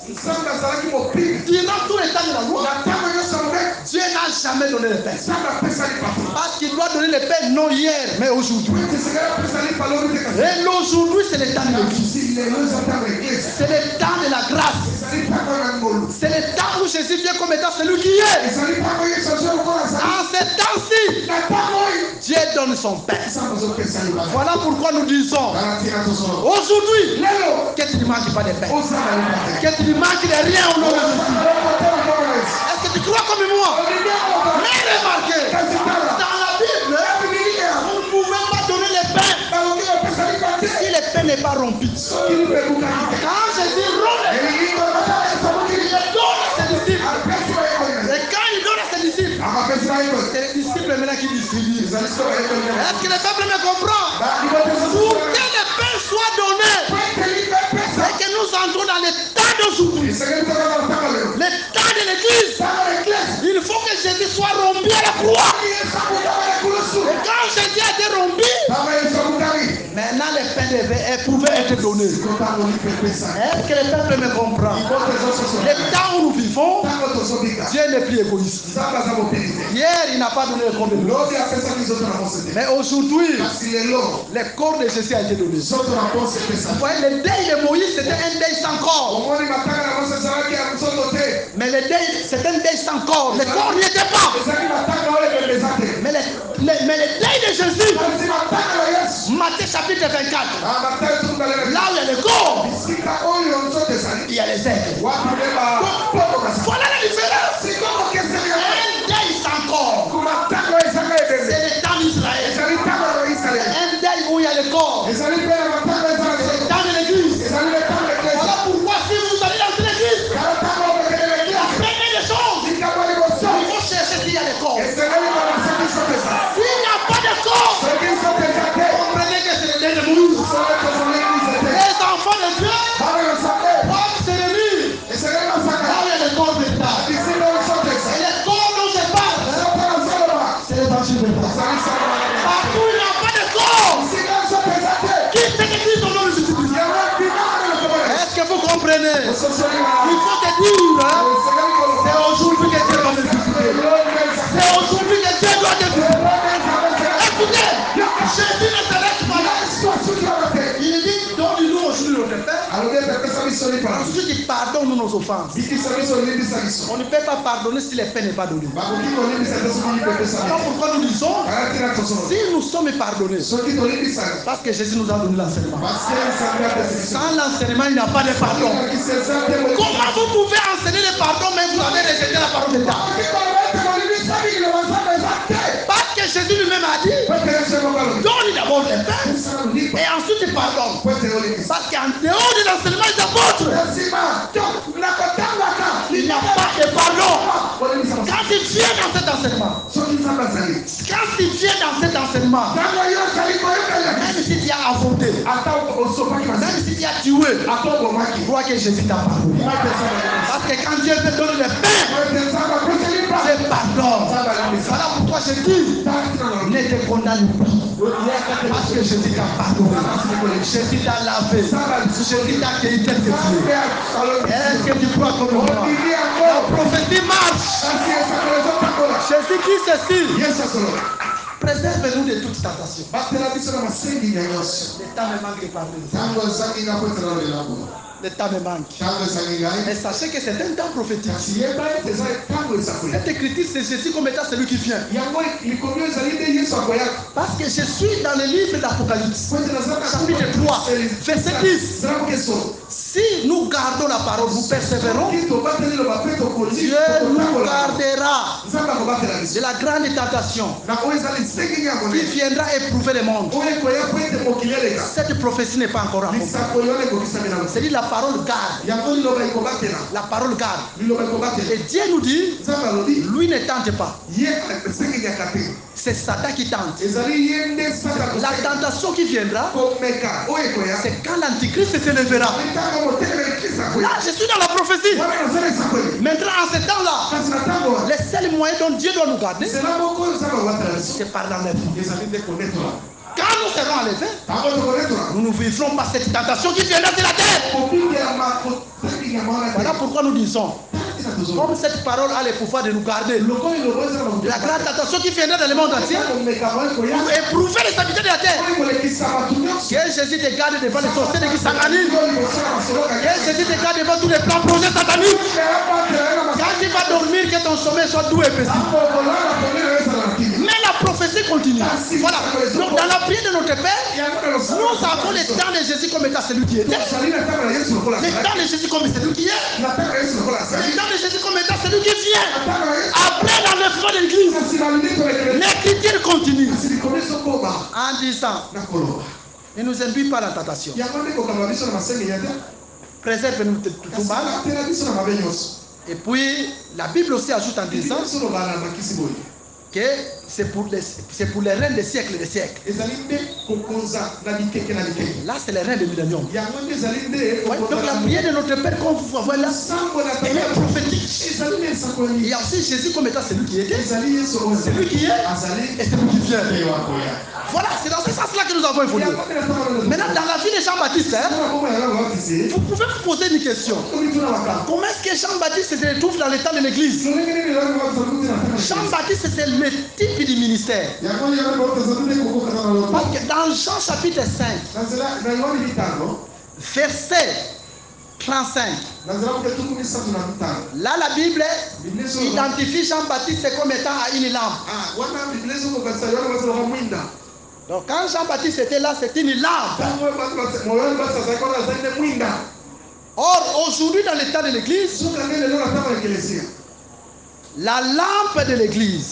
Durant tout le temps de la loi, Dieu n'a jamais donné le pain. Parce qu'il doit donner le pain non hier, mais aujourd'hui. Et l'aujourd'hui, c'est le temps de l'Église. C'est le temps de la grâce. C'est le temps où Jésus vient comme étant celui qui est. En ce temps-ci, Dieu donne son pain. Voilà pourquoi nous disons aujourd'hui que tu ne manques pas de pain. Que tu ne manques de rien au nom de Jésus. Est-ce que tu crois comme moi? Mais remarquez, dans la Bible, vous ne pouvez pas donner le pain si le pain n'est pas rompu. Quand Jésus rompt, il donne à ses disciples. Et quand il donne à ses disciples, c'est les disciples maintenant qui distribuent. Est-ce que le peuple me comprend? Pour que le pain soit donné, et que nous entrons dans le temps d'aujourd'hui, le temps de l'Église, il faut que Jésus soit rompu à la croix. Et quand Jésus a été rompu, maintenant le pain pouvait être donné. Est-ce que le peuple me comprend? Le temps où nous vivons, Dieu n'est plus égoïste. Hier, il n'a pas donné le corps de Moïse. Mais aujourd'hui, le corps de Jésus a été donné. Vous voyez, le deuil de Moïse, c'était un deuil sans corps. Mais le deuil, c'était un deuil sans corps. Le corps n'y était pas. Mais le deuil de Jésus, Matthieu chapitre 24, là où il y a le corps, il y a les ailes. Voilà la différence. Un deuil sans corps, c'est le temps d'Israël. Un deuil où il y a le corps, c'est le temps de l'Église. Voilà pourquoi si vous allez dans l'église, la première des choses, il faut chercher s'il y a des corps. S'il n'y a pas de corps, comprenez que c'est le deuil de Moïse. Les enfants de Dieu doivent se réunir là où il y a le corps de l'État. Et les corps dont je parle, c'est l'évangile de Dieu. Partout il n'y a pas de corps, quitte cette église au nom de Jésus-Christ. Est-ce que vous comprenez? Il faut te dire, hein? C'est aujourd'hui que Dieu doit te visiter. C'est aujourd'hui que Dieu doit te visiter. Écoutez, Jésus ne s'arrête pas là. Il dit, donne-nous aujourd'hui notre pain. Ensuite, il pardonne nos offenses. On ne peut pas pardonner si le pain n'est pas donné. Alors pourquoi nous disons, si nous sommes pardonnés, parce que Jésus nous a donné l'enseignement. Sans l'enseignement, il n'y a pas de pardon. Comment vous pouvez enseigner le pardon, mais vous avez rejeté la parole de Dieu? Parce que Jésus lui-même a dit, donne d'abord le pain et ensuite il pardonne. Parce qu'en dehors de l'enseignement des apôtres, il n'y a pas de pardon. Quand il vient dans cet enseignement, même si tu as avorté, même si tu as tué, tu crois que Jésus t'a pardonné. Parce que quand Dieu te donne le pain, c'est pardon. Voilà pourquoi je dis, ne te condamne pas. Parce que Jésus t'a pardonné. Jésus t'a lavé. Jésus t'a accueilli tel que tu es. Est-ce que tu crois comme moi? La prophétie marche. Jésus dit ceci. Préserve-nous de toute tentation. batela biso na masengi nyonso Le temps me manque de parler. ntango ezangi nga kwetela lelabo Le temps me manque. ntango ezangi Mais ngai sachez que c'est un temps prophétique. kasi yeba ete eza ntango esakoya Cette écriture, c'est Jésus comme étant celui qui vient. yango likomio ezali nde yesu akoyaka Parce que je suis dans le livre d'Apocalypse, po ete naza chapitre 3, verset 10. ezala kokeso Si nous gardons la parole, nous persévérons, soki tobateli loba mpe tokondi Dieu nous gardera nzambe akobatela biso de la grande tentation na oyo ezali nsengi ya qui monene viendra éprouver le monde. oyo ekoya po ete mokili eleka Cette prophétie n'est pas encore accomplie. lisako yo ekokisami na C'est-à-dire la parole garde. yango liloba ekobatela La parole garde. liloba ekobatela Et Dieu nous dit, nzambe alobi lui ne tente pas. ye esengeliaka te C'est Satan qui tente. ezali ye nde sata La tentation qui viendra, komeka oyo ekoya c'est quand l'antichrist se lèvera. ntango motelemeli krista akoya Là, je suis dans la prophétie. wana nazala esakoya Maintenant, en ce temps-là, kasi na ntango wana le seul moyen dont Dieu doit nous garder, nzela moko oyo nzambe akobatela biso c'est par l'enlèvement. ezali nde konetola Quand nous serons enlevés, ntango tokonetola nous ne vivrons pas cette tentation qui viendra de la terre. kobingelama kosengeliama wana Voilà te pourquoi nous disons, tina tozoloba comme cette parole a le pouvoir de nous garder, lokola iloba ezala la grande tentation qui viendra dans le monde entier, komekama ekoya pour éprouver les habitants de la terre. oyo kolekisa bato nyonso Que Jésus te garde devant les sorciers qui s'organisent. oyo kosala masoloka Que Jésus te garde devant tous les plans projets sataniques. Quand tu vas dormir, que ton sommeil soit doux et paisible. Mais la prophétie continue. Voilà. Donc dans la prière de notre Père, nous avons le temps de Jésus comme étant celui qui était. Le temps de Jésus comme celui qui est. Le temps de Jésus comme étant celui qui vient. Après l'enlèvement de l'église, l'écriture continue. En disant, ne nous induis pas la tentation. Préserve-nous de tout mal. Et puis, la Bible aussi ajoute en disant que c'est pour les reines des siècles et des siècles. Là, c'est les reines du millénium. Donc, la prière de notre Père, comme vous voyez là, elle est prophétique. Il y a aussi Jésus comme étant celui qui était, celui qui est et celui qui vient. Voilà, c'est dans ce sens-là que nous avons évolué. Maintenant, dans la vie de Jean-Baptiste, vous pouvez vous poser une question. Comment est-ce que Jean-Baptiste se retrouve dans l'état de l'église? Jean-Baptiste, c'est le type du ministère. Parce que dans Jean chapitre 5, verset 35, là la Bible identifie Jean-Baptiste comme étant à une lampe. Donc quand Jean-Baptiste était là, c'était une lampe. Or, aujourd'hui, dans l'état de l'église, la lampe de l'église,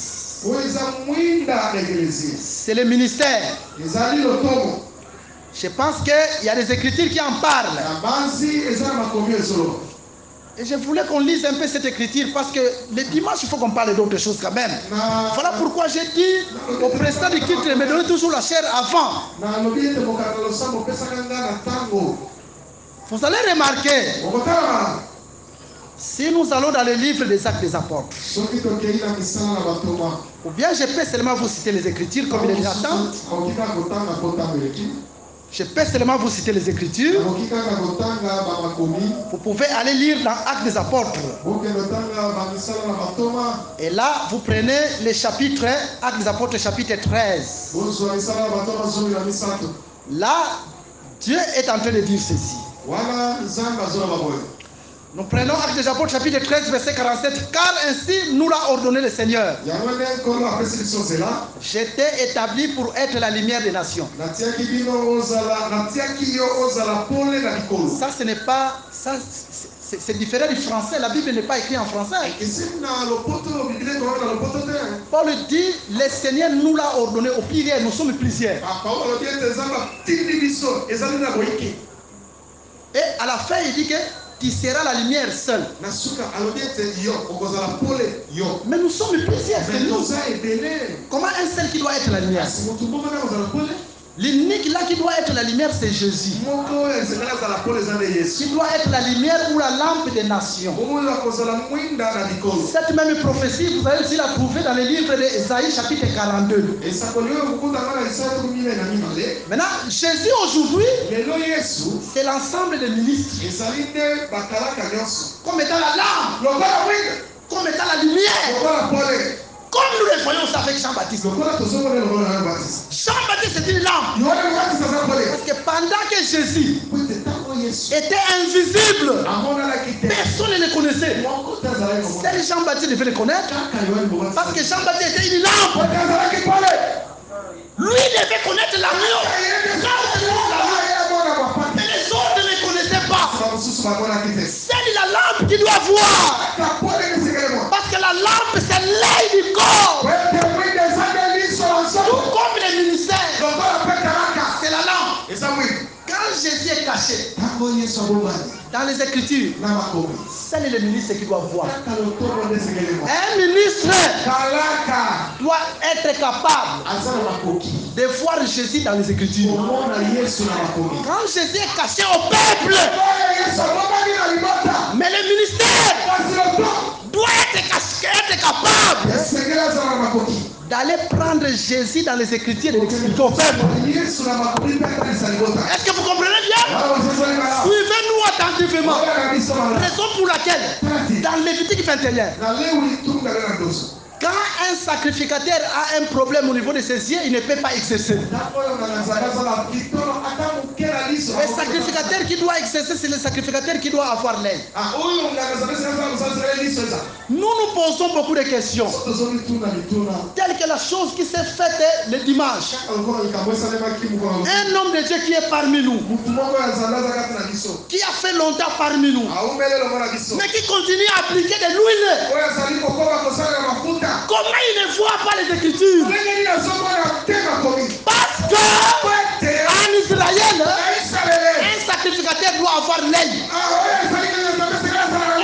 c'est le ministère. Je pense qu'il y a des écritures qui en parlent. Et je voulais qu'on lise un peu cette écriture parce que le dimanche, il faut qu'on parle d'autres choses quand même. Voilà pourquoi j'ai dit au président du culte de me donner toujours la chair avant. Vous allez remarquer, si nous allons dans le livre des Actes des Apôtres, ou bien je peux seulement vous citer les Écritures comme il est attend. Je peux seulement vous citer les Écritures. Vous pouvez aller lire dans Actes des Apôtres. Et là, vous prenez le chapitre, Actes des Apôtres, chapitre 13. Là, Dieu est en train de dire ceci. Nous prenons Actes des Apôtres, chapitre 13, verset 47. Car ainsi nous l'a ordonné le Seigneur. J'étais établi pour être la lumière des nations. Ça, ce n'est pas... Ça, c'est différent du français. La Bible n'est pas écrite en français. Paul dit, le Seigneur nous l'a ordonné au pluriel. Nous sommes plusieurs. Et à la fin, il dit que tu seras la lumière seule. Mais nous sommes plusieurs. Comment un seul qui doit être la lumière? L'unique là qui doit être la lumière, c'est Jésus. Qui doit être la lumière ou la lampe des nations. Cette même prophétie, vous allez aussi la trouver dans le livre d'Ésaïe, chapitre 42. Maintenant, Jésus aujourd'hui, c'est l'ensemble des ministres. Comme étant la lampe, comme étant la lumière. Comme nous le voyons ça avec Jean-Baptiste. Jean-Baptiste c'est une lampe. Parce que pendant que Jésus était invisible, personne ne le connaissait. Seul Jean-Baptiste devait le connaître. Parce que Jean-Baptiste était une lampe. Lui devait connaître l'agneau. Mais les autres ne le connaissaient pas. C'est la lampe qui doit voir. Parce que la lampe c'est l'œil du corps. Tout comme les ministères. C'est la lampe. Quand Jésus est caché dans les Écritures, c'est le ministre qui doit voir. Un ministre doit être capable de voir Jésus dans les Écritures. Quand Jésus est caché au peuple, mais le ministère doit être capable d'aller prendre Jésus dans les Écritures et de l'expliquer au peuple. Est-ce que vous comprenez bien? Suivez-nous attentivement. Raison pour laquelle, dans Lévitique 21, quand un sacrificateur a un problème au niveau de ses yeux, il ne peut pas exercer. Le sacrificateur qui doit exercer, c'est le sacrificateur qui doit avoir l'œil. Nous posons beaucoup de questions. Telle que la chose qui s'est faite le dimanche. Un homme de Dieu qui est parmi nous. Qui a fait longtemps parmi nous. Mais qui continue à appliquer de l'huile. Comment il ne voit pas les Écritures? Parce que en Israël, un sacrificateur doit avoir l'œil. On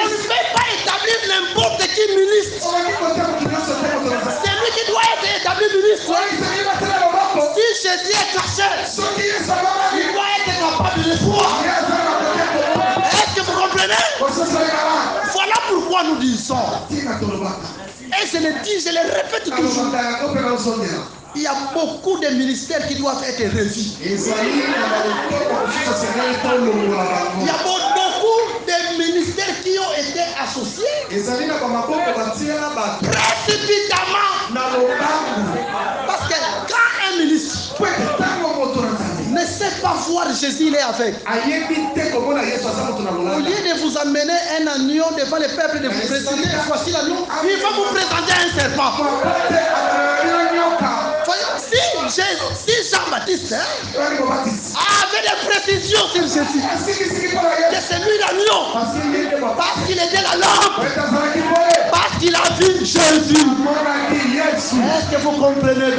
ne peut pas établir n'importe qui ministre. C'est lui qui doit être établi ministre. Si Jésus est caché, il doit être capable de le voir. Est-ce que vous comprenez? Voilà pourquoi nous disons. Et je le dis, je le répète toujours. Il y a beaucoup de ministères qui doivent être revus. Il y a beaucoup de ministères qui ont été associés précipitamment. Parce que quand un ministre ne sait pas voir Jésus, il est aveugle. Au lieu de vous amener un agneau devant le peuple, de vous présenter, voici l'agneau, il va vous présenter un serpent. Si Jean-Baptiste avait des précisions sur Jésus, que c'est lui l'agneau, parce qu'il était la lampe, parce qu'il a vu Jésus. Est-ce que vous comprenez bien?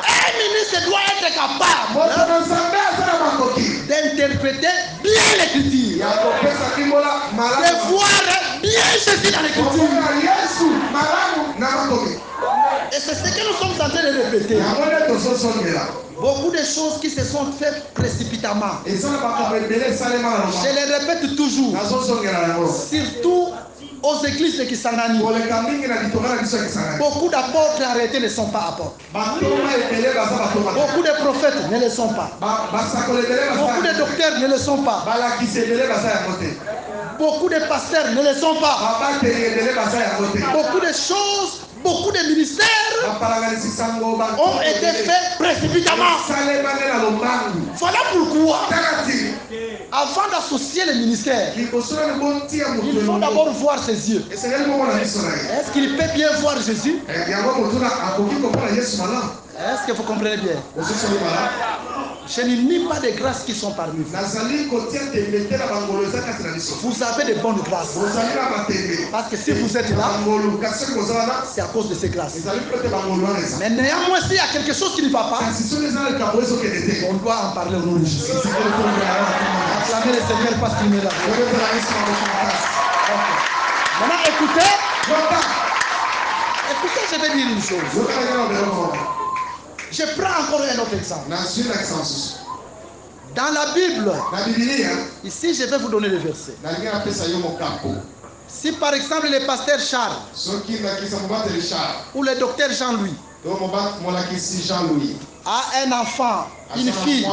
Un ministre doit être capable d'interpréter bien l'écriture, de voir bien Jésus dans l'écriture. Et c'est ce que nous sommes en train de répéter. Beaucoup de choses qui se sont faites précipitamment. Je les répète toujours. Surtout aux églises de Kisangani. Beaucoup d'apôtres arrêtés ne sont pas apôtres. Beaucoup de prophètes ne le sont pas. Beaucoup de docteurs ne le sont pas. Beaucoup de pasteurs ne le sont pas. Beaucoup de choses, beaucoup de ministères ont été faits précipitamment. Voilà pourquoi, avant d'associer les ministères, il faut d'abord voir ses yeux. Est-ce qu'il peut bien voir Jésus? Est-ce que vous comprenez bien? Je ne nie pas des grâces qui sont parmi vous. Vous avez de bonnes grâces. Parce que si vous êtes là, c'est à cause de ces grâces. Mais néanmoins, s'il y a quelque chose qui ne va pas, on doit en parler au nom de Jésus. Acclamez le Seigneur parce qu'il est là. Maintenant, écoutez. Écoutez, je vais dire une chose. Je prends encore un autre exemple. Dans la Bible, ici je vais vous donner le verset. Si par exemple le pasteur Charles ou le docteur Jean-Louis a un enfant, une fille,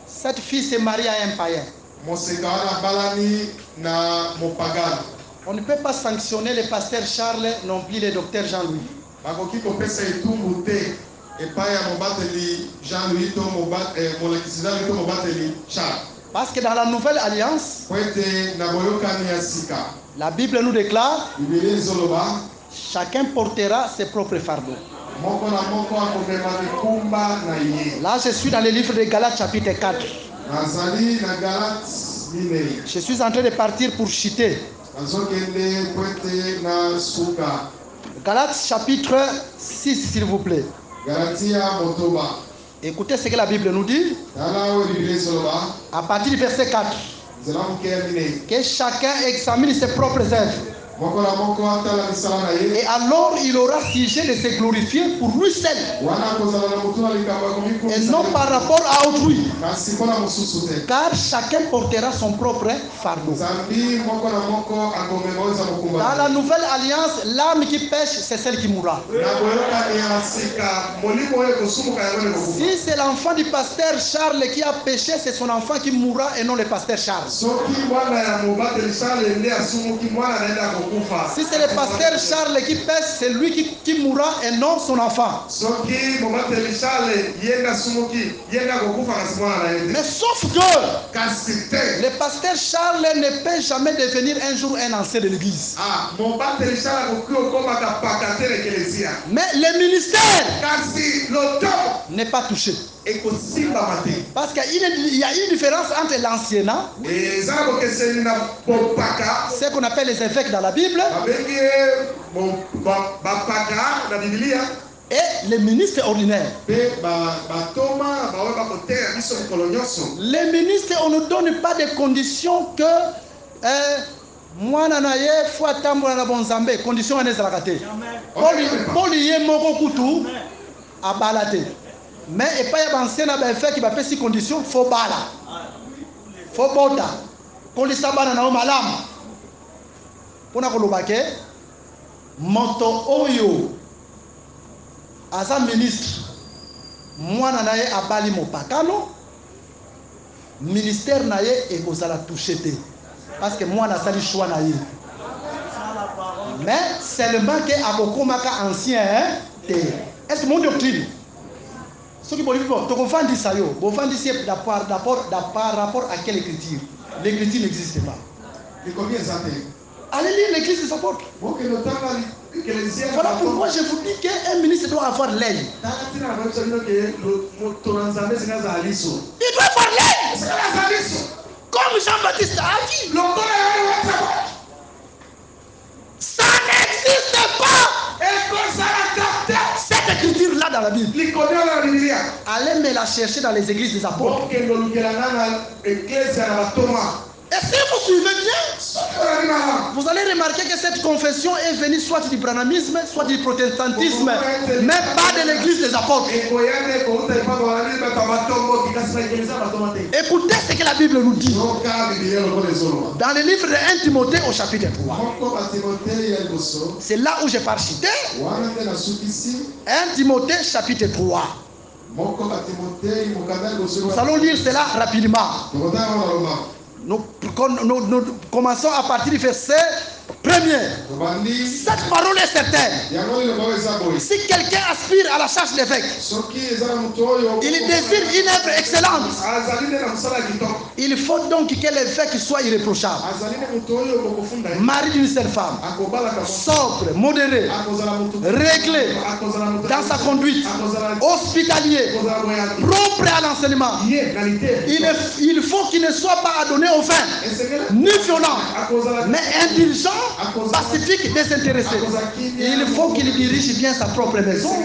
cette fille s'est mariée à un païen. On ne peut pas sanctionner le pasteur Charles, non plus le docteur Jean-Louis. Parce que dans la nouvelle alliance, la Bible nous déclare, chacun portera ses propres fardeaux. Là, je suis dans le livre de Galates chapitre 4. Je suis en train de partir pour chuter. Galates chapitre 6, s'il vous plaît. Écoutez ce que la Bible nous dit. À partir du verset 4. Que chacun examine ses propres œuvres. Et alors il aura sujet de se glorifier pour lui seul. Et non par rapport à autrui. Car chacun portera son propre fardeau. Dans la nouvelle alliance, l'âme qui pêche, c'est celle qui mourra. Si c'est l'enfant du pasteur Charles qui a péché, c'est son enfant qui mourra et non le pasteur Charles. Si c'est le pasteur Charles qui pêche, c'est lui qui mourra et non son enfant. Mais sauf que le pasteur Charles ne peut jamais devenir un jour un ancien de l'église. Mais le ministère n'est pas touché. Parce qu'il y a une différence entre l'anciennat, ce qu'on appelle les évêques dans la Bible, et les ministres ordinaires. Les ministres, on ne donne pas de conditions que moi nanaye fois tambola na bonzambe condition ane zalakate. Poliye moko kutu abalate. Mais et pas y avancer na ba fait qui va faire ces conditions faut bala. Faut bota. Kolisa bana na malamu. Pona kolobake moto oyo aza ministre mwana naye abali mopakano ministère naye ekozala touché te parce que mwana asali choix naye mais seulement que akokomaka ancien te. Est-ce que mon doctrine ce qui bolivie bon to confandi ça yo bon fandi c'est par rapport à quelle écriture? L'écriture n'existe pas. Et combien ça fait? Allez lire l'église des apôtres. Voilà pourquoi je vous dis qu'un ministre doit avoir l'œil. Il doit avoir l'œil. Comme Jean-Baptiste a dit. Ça n'existe pas. Cette écriture-là dans la Bible. Allez me la chercher dans les églises des apôtres. Et si vous suivez bien, vous allez remarquer que cette confession est venue soit du branhamisme, soit du protestantisme, mais pas de l'église des apôtres. Écoutez ce que la Bible nous dit. Dans le livre de 1 Timothée au chapitre 3. C'est là où je pars citer. 1 Timothée chapitre 3. Nous allons lire cela rapidement. Nous commençons à partir du verset 1er. Cette parole est certaine. Si quelqu'un aspire à la charge d'évêque, il désire une œuvre excellente. Il faut donc que l'évêque soit irréprochable, mari d'une seule femme, sobre, modéré, réglé dans sa conduite, hospitalier, propre à l'enseignement. Il faut qu'il ne soit pas adonné au vin, ni violent, mais indulgent, pacifique, désintéressé. Il faut qu'il dirige bien sa propre maison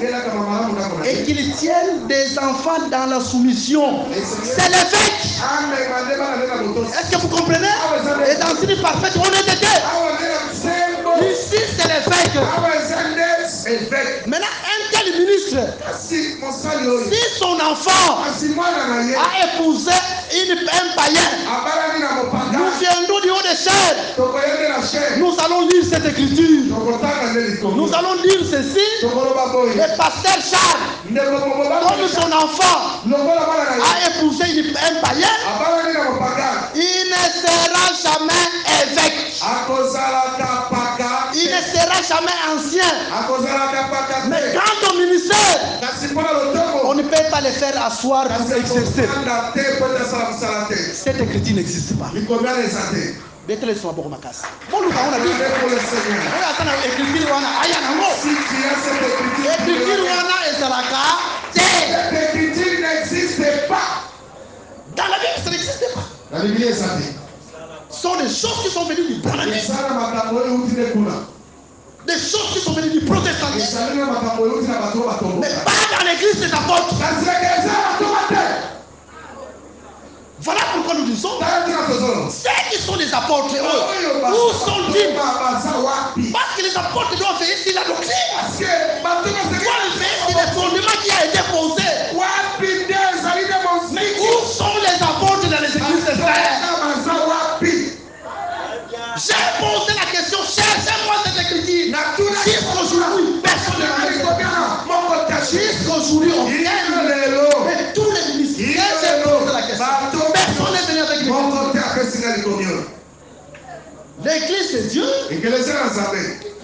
et qu'il tienne des enfants dans la soumission. C'est l'évêque. Est-ce que vous comprenez? Et dans une parfaite honnêteté. Ici c'est l'évêque. Maintenant un tel ministre Si son enfant a épousé un païen, nous viendrons du haut des chaînes. Nous allons lire cette écriture. Nous allons lire ceci. Le pasteur Charles, comme son enfant a épousé un païen, il ne sera jamais évêque. Il ne sera jamais ancien. Mais quant au ministère, on ne peut pas les faire asseoir pour exercer. Cette écriture n'existe pas. Bête les soins pour ma casse. Bon, nous avons la Bible. Cette écriture n'existe pas. Dans la Bible, ça n'existe pas. La Bible est savée. Ce sont des choses qui sont venues du bonanisme. Des choses qui sont venues du protestantisme. Mais pas dans l'église des apôtres. Voilà pourquoi nous disons, ceux qui sont des apôtres, eux, où sont-ils? Parce que les apôtres doivent veiller sur la doctrine. Ils doivent veiller sur les fondements qui a été posé. Mais où sont les apôtres dans les églises d'Israël? J'ai posé la question, cherchez-moi cette écriture. Jusqu'aujourd'hui, personne ne l'a vu. Jusqu'aujourd'hui, on vient. Mais tous les ministères, j'ai posé la question. Personne n'est venu avec l'écriture. L'église de Dieu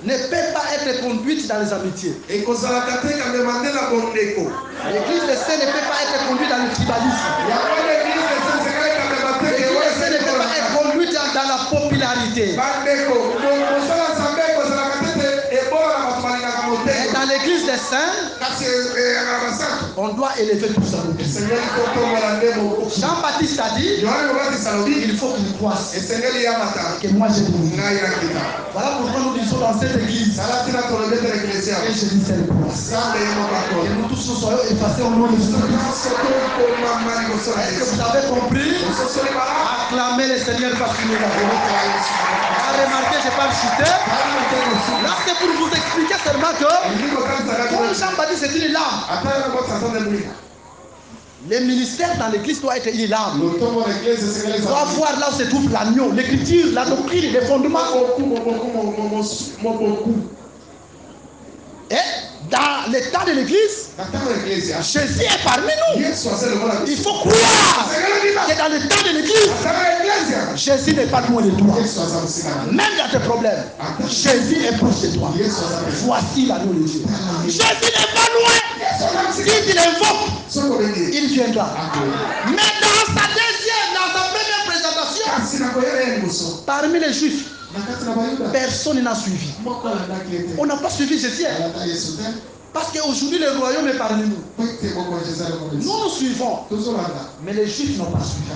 ne peut pas être conduite dans les amitiés. L'église de Dieu ne peut pas être conduite dans le tribalisme. L'église de Dieu ne peut pas être conduite dans la popularité. Et dans l'église des saints, on doit élever tout ça. Jean-Baptiste a dit, il faut qu'il croisse et que moi je prie. Voilà pourquoi nous disons dans cette église, et je dis c'est le croisse. Que nous tous nous soyons effacés au nom de Jésus. Est-ce que vous avez compris? Acclamez le Seigneur parce qu'il nous l'a donné. Remarquez, je n'ai pas chuté. Là, c'est pour vous expliquer seulement que comme Jean-Baptiste est une lame, les ministères dans l'église doivent être une lame. Il doit voir là où se trouve l'agneau, l'écriture, la doctrine, les fondements. Et dans les temps de l'église, Jésus est parmi nous. Il faut croire que dans le temps de l'église, Jésus n'est pas loin de toi. Même dans tes problèmes, Jésus est proche de toi. Voici l'agneau de Dieu. Jésus n'est pas loin. Si tu l'invoques, il viendra. Mais dans sa première présentation, parmi les Juifs, personne n'a suivi. On n'a pas suivi Jésus. Parce qu'aujourd'hui, le royaume est parmi nous. Nous suivons. Mais les Juifs n'ont pas suivi.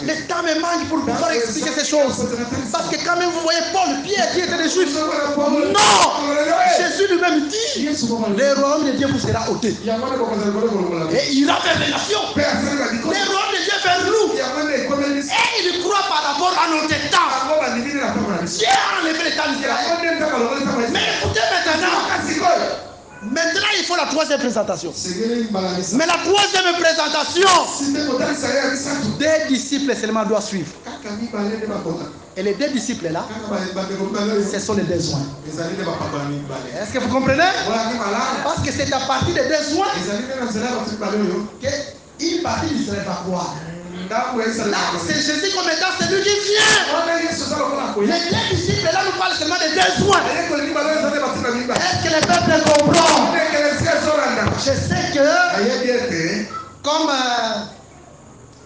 Le temps me manque pour pouvoir expliquer ces choses. Parce que quand même, vous voyez Paul, Pierre qui étaient des Juifs. Non! Jésus lui-même dit, le royaume de Dieu vous sera ôté. Et il ira vers les nations. Le royaume de Dieu vers nous. Et il croit par rapport à notre temps. Dieu a enlevé les temps d'Israël. Mais écoutez maintenant, il faut la troisième présentation. Mais la troisième présentation, des disciples seulement doivent suivre. Et les deux disciples là, ce sont les deux joints. Est-ce que vous comprenez? Parce que c'est à partir des deux joints qu'une partie ne serait pas croire. Là, c'est Jésus comme étant celui qui vient. Les deux disciples là nous parlent seulement des deux joints. Est-ce que les peuples comprennent? Je sais que, comme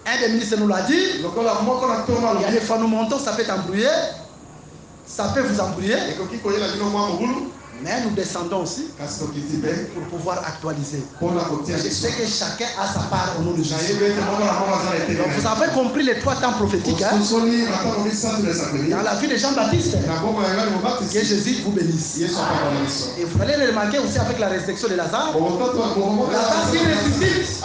un des ministres nous l'a dit, il y a des fois nous montons, ça peut embrouiller, ça peut vous embrouiller. Mais nous descendons aussi pour pouvoir actualiser. Je sais que chacun a sa part au nom de Jésus. Donc vous avez compris les trois temps prophétiques. Hein? Dans la vie de Jean-Baptiste, que Jésus vous bénisse. Et vous allez le remarquer aussi avec la résurrection de Lazare. Lazare qui ressuscite.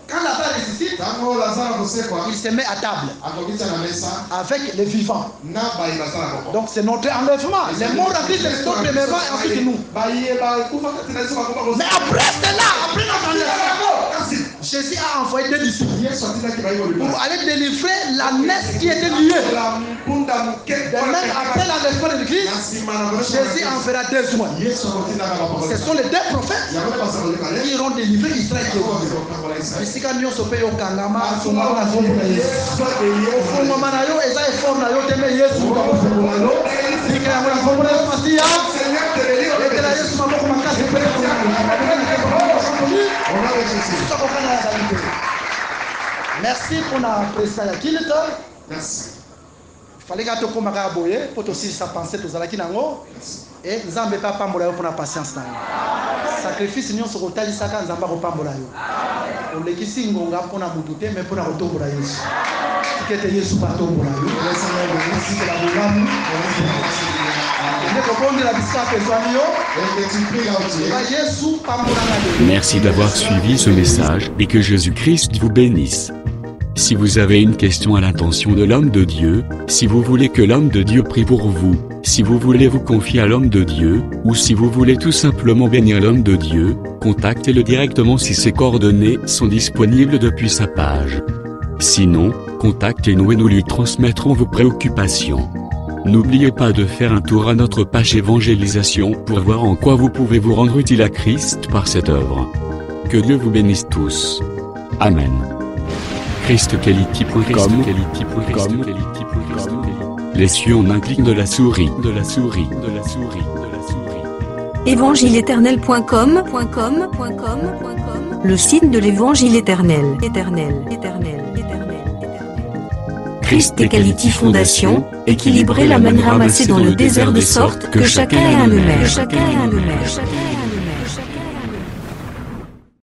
Quand Lazare ressuscite, Tango Lazare akosekwa. il se met à table Akokita na mesa. avec les vivants. Na bayi Lazare akoko. Donc c'est notre enlèvement. Les morts en Christ sont premièrement et ensuite nous. Bayi ba kufa katina Yesu akoko. Mais après cela, après notre enlèvement, Jésus a envoyé des disciples pour aller délivrer la messe qui était liée. De même, après l'enlèvement de Christ, Jésus enverra deux soins. Ce sont les deux prophètes qui iront délivrer Israël. Bisika nyonso pe yokangama fungama na kombo na Yesu. Fungama na yo eza effort na yo teme Yesu ka kofungama yo. Sika yango na kombo na Yesu Masia. Etela Yesu maboko makasi pe merci pour la présence. Merci. Il fallait que tu aies un boye pour aussi sa pensée tous à nango et nzambe pa pambola yo pour la patience na yo. Sacrifice nyonso kotali saka nzamba ko pambola yo. On le kisi ngonga pour na mutute mais pour na kotombola Yesu. Tikete Yesu pa tombola yo. Merci que la bolamu. Merci d'avoir suivi ce message et que Jésus-Christ vous bénisse. Si vous avez une question à l'intention de l'homme de Dieu, si vous voulez que l'homme de Dieu prie pour vous, si vous voulez vous confier à l'homme de Dieu, ou si vous voulez tout simplement bénir l'homme de Dieu, contactez-le directement si ses coordonnées sont disponibles depuis sa page. Sinon, contactez-nous et nous lui transmettrons vos préoccupations. N'oubliez pas de faire un tour à notre page évangélisation pour voir en quoi vous pouvez vous rendre utile à Christ par cette œuvre. Que Dieu vous bénisse tous. Amen. ChristQuality.com. Les cieux en un clic de la souris. Évangile-éternel.com. Le site de l'Évangile éternel. Christ et Quality Fondation, équilibrer la manne ramassée dans le désert de sorte que chacun ait un maire.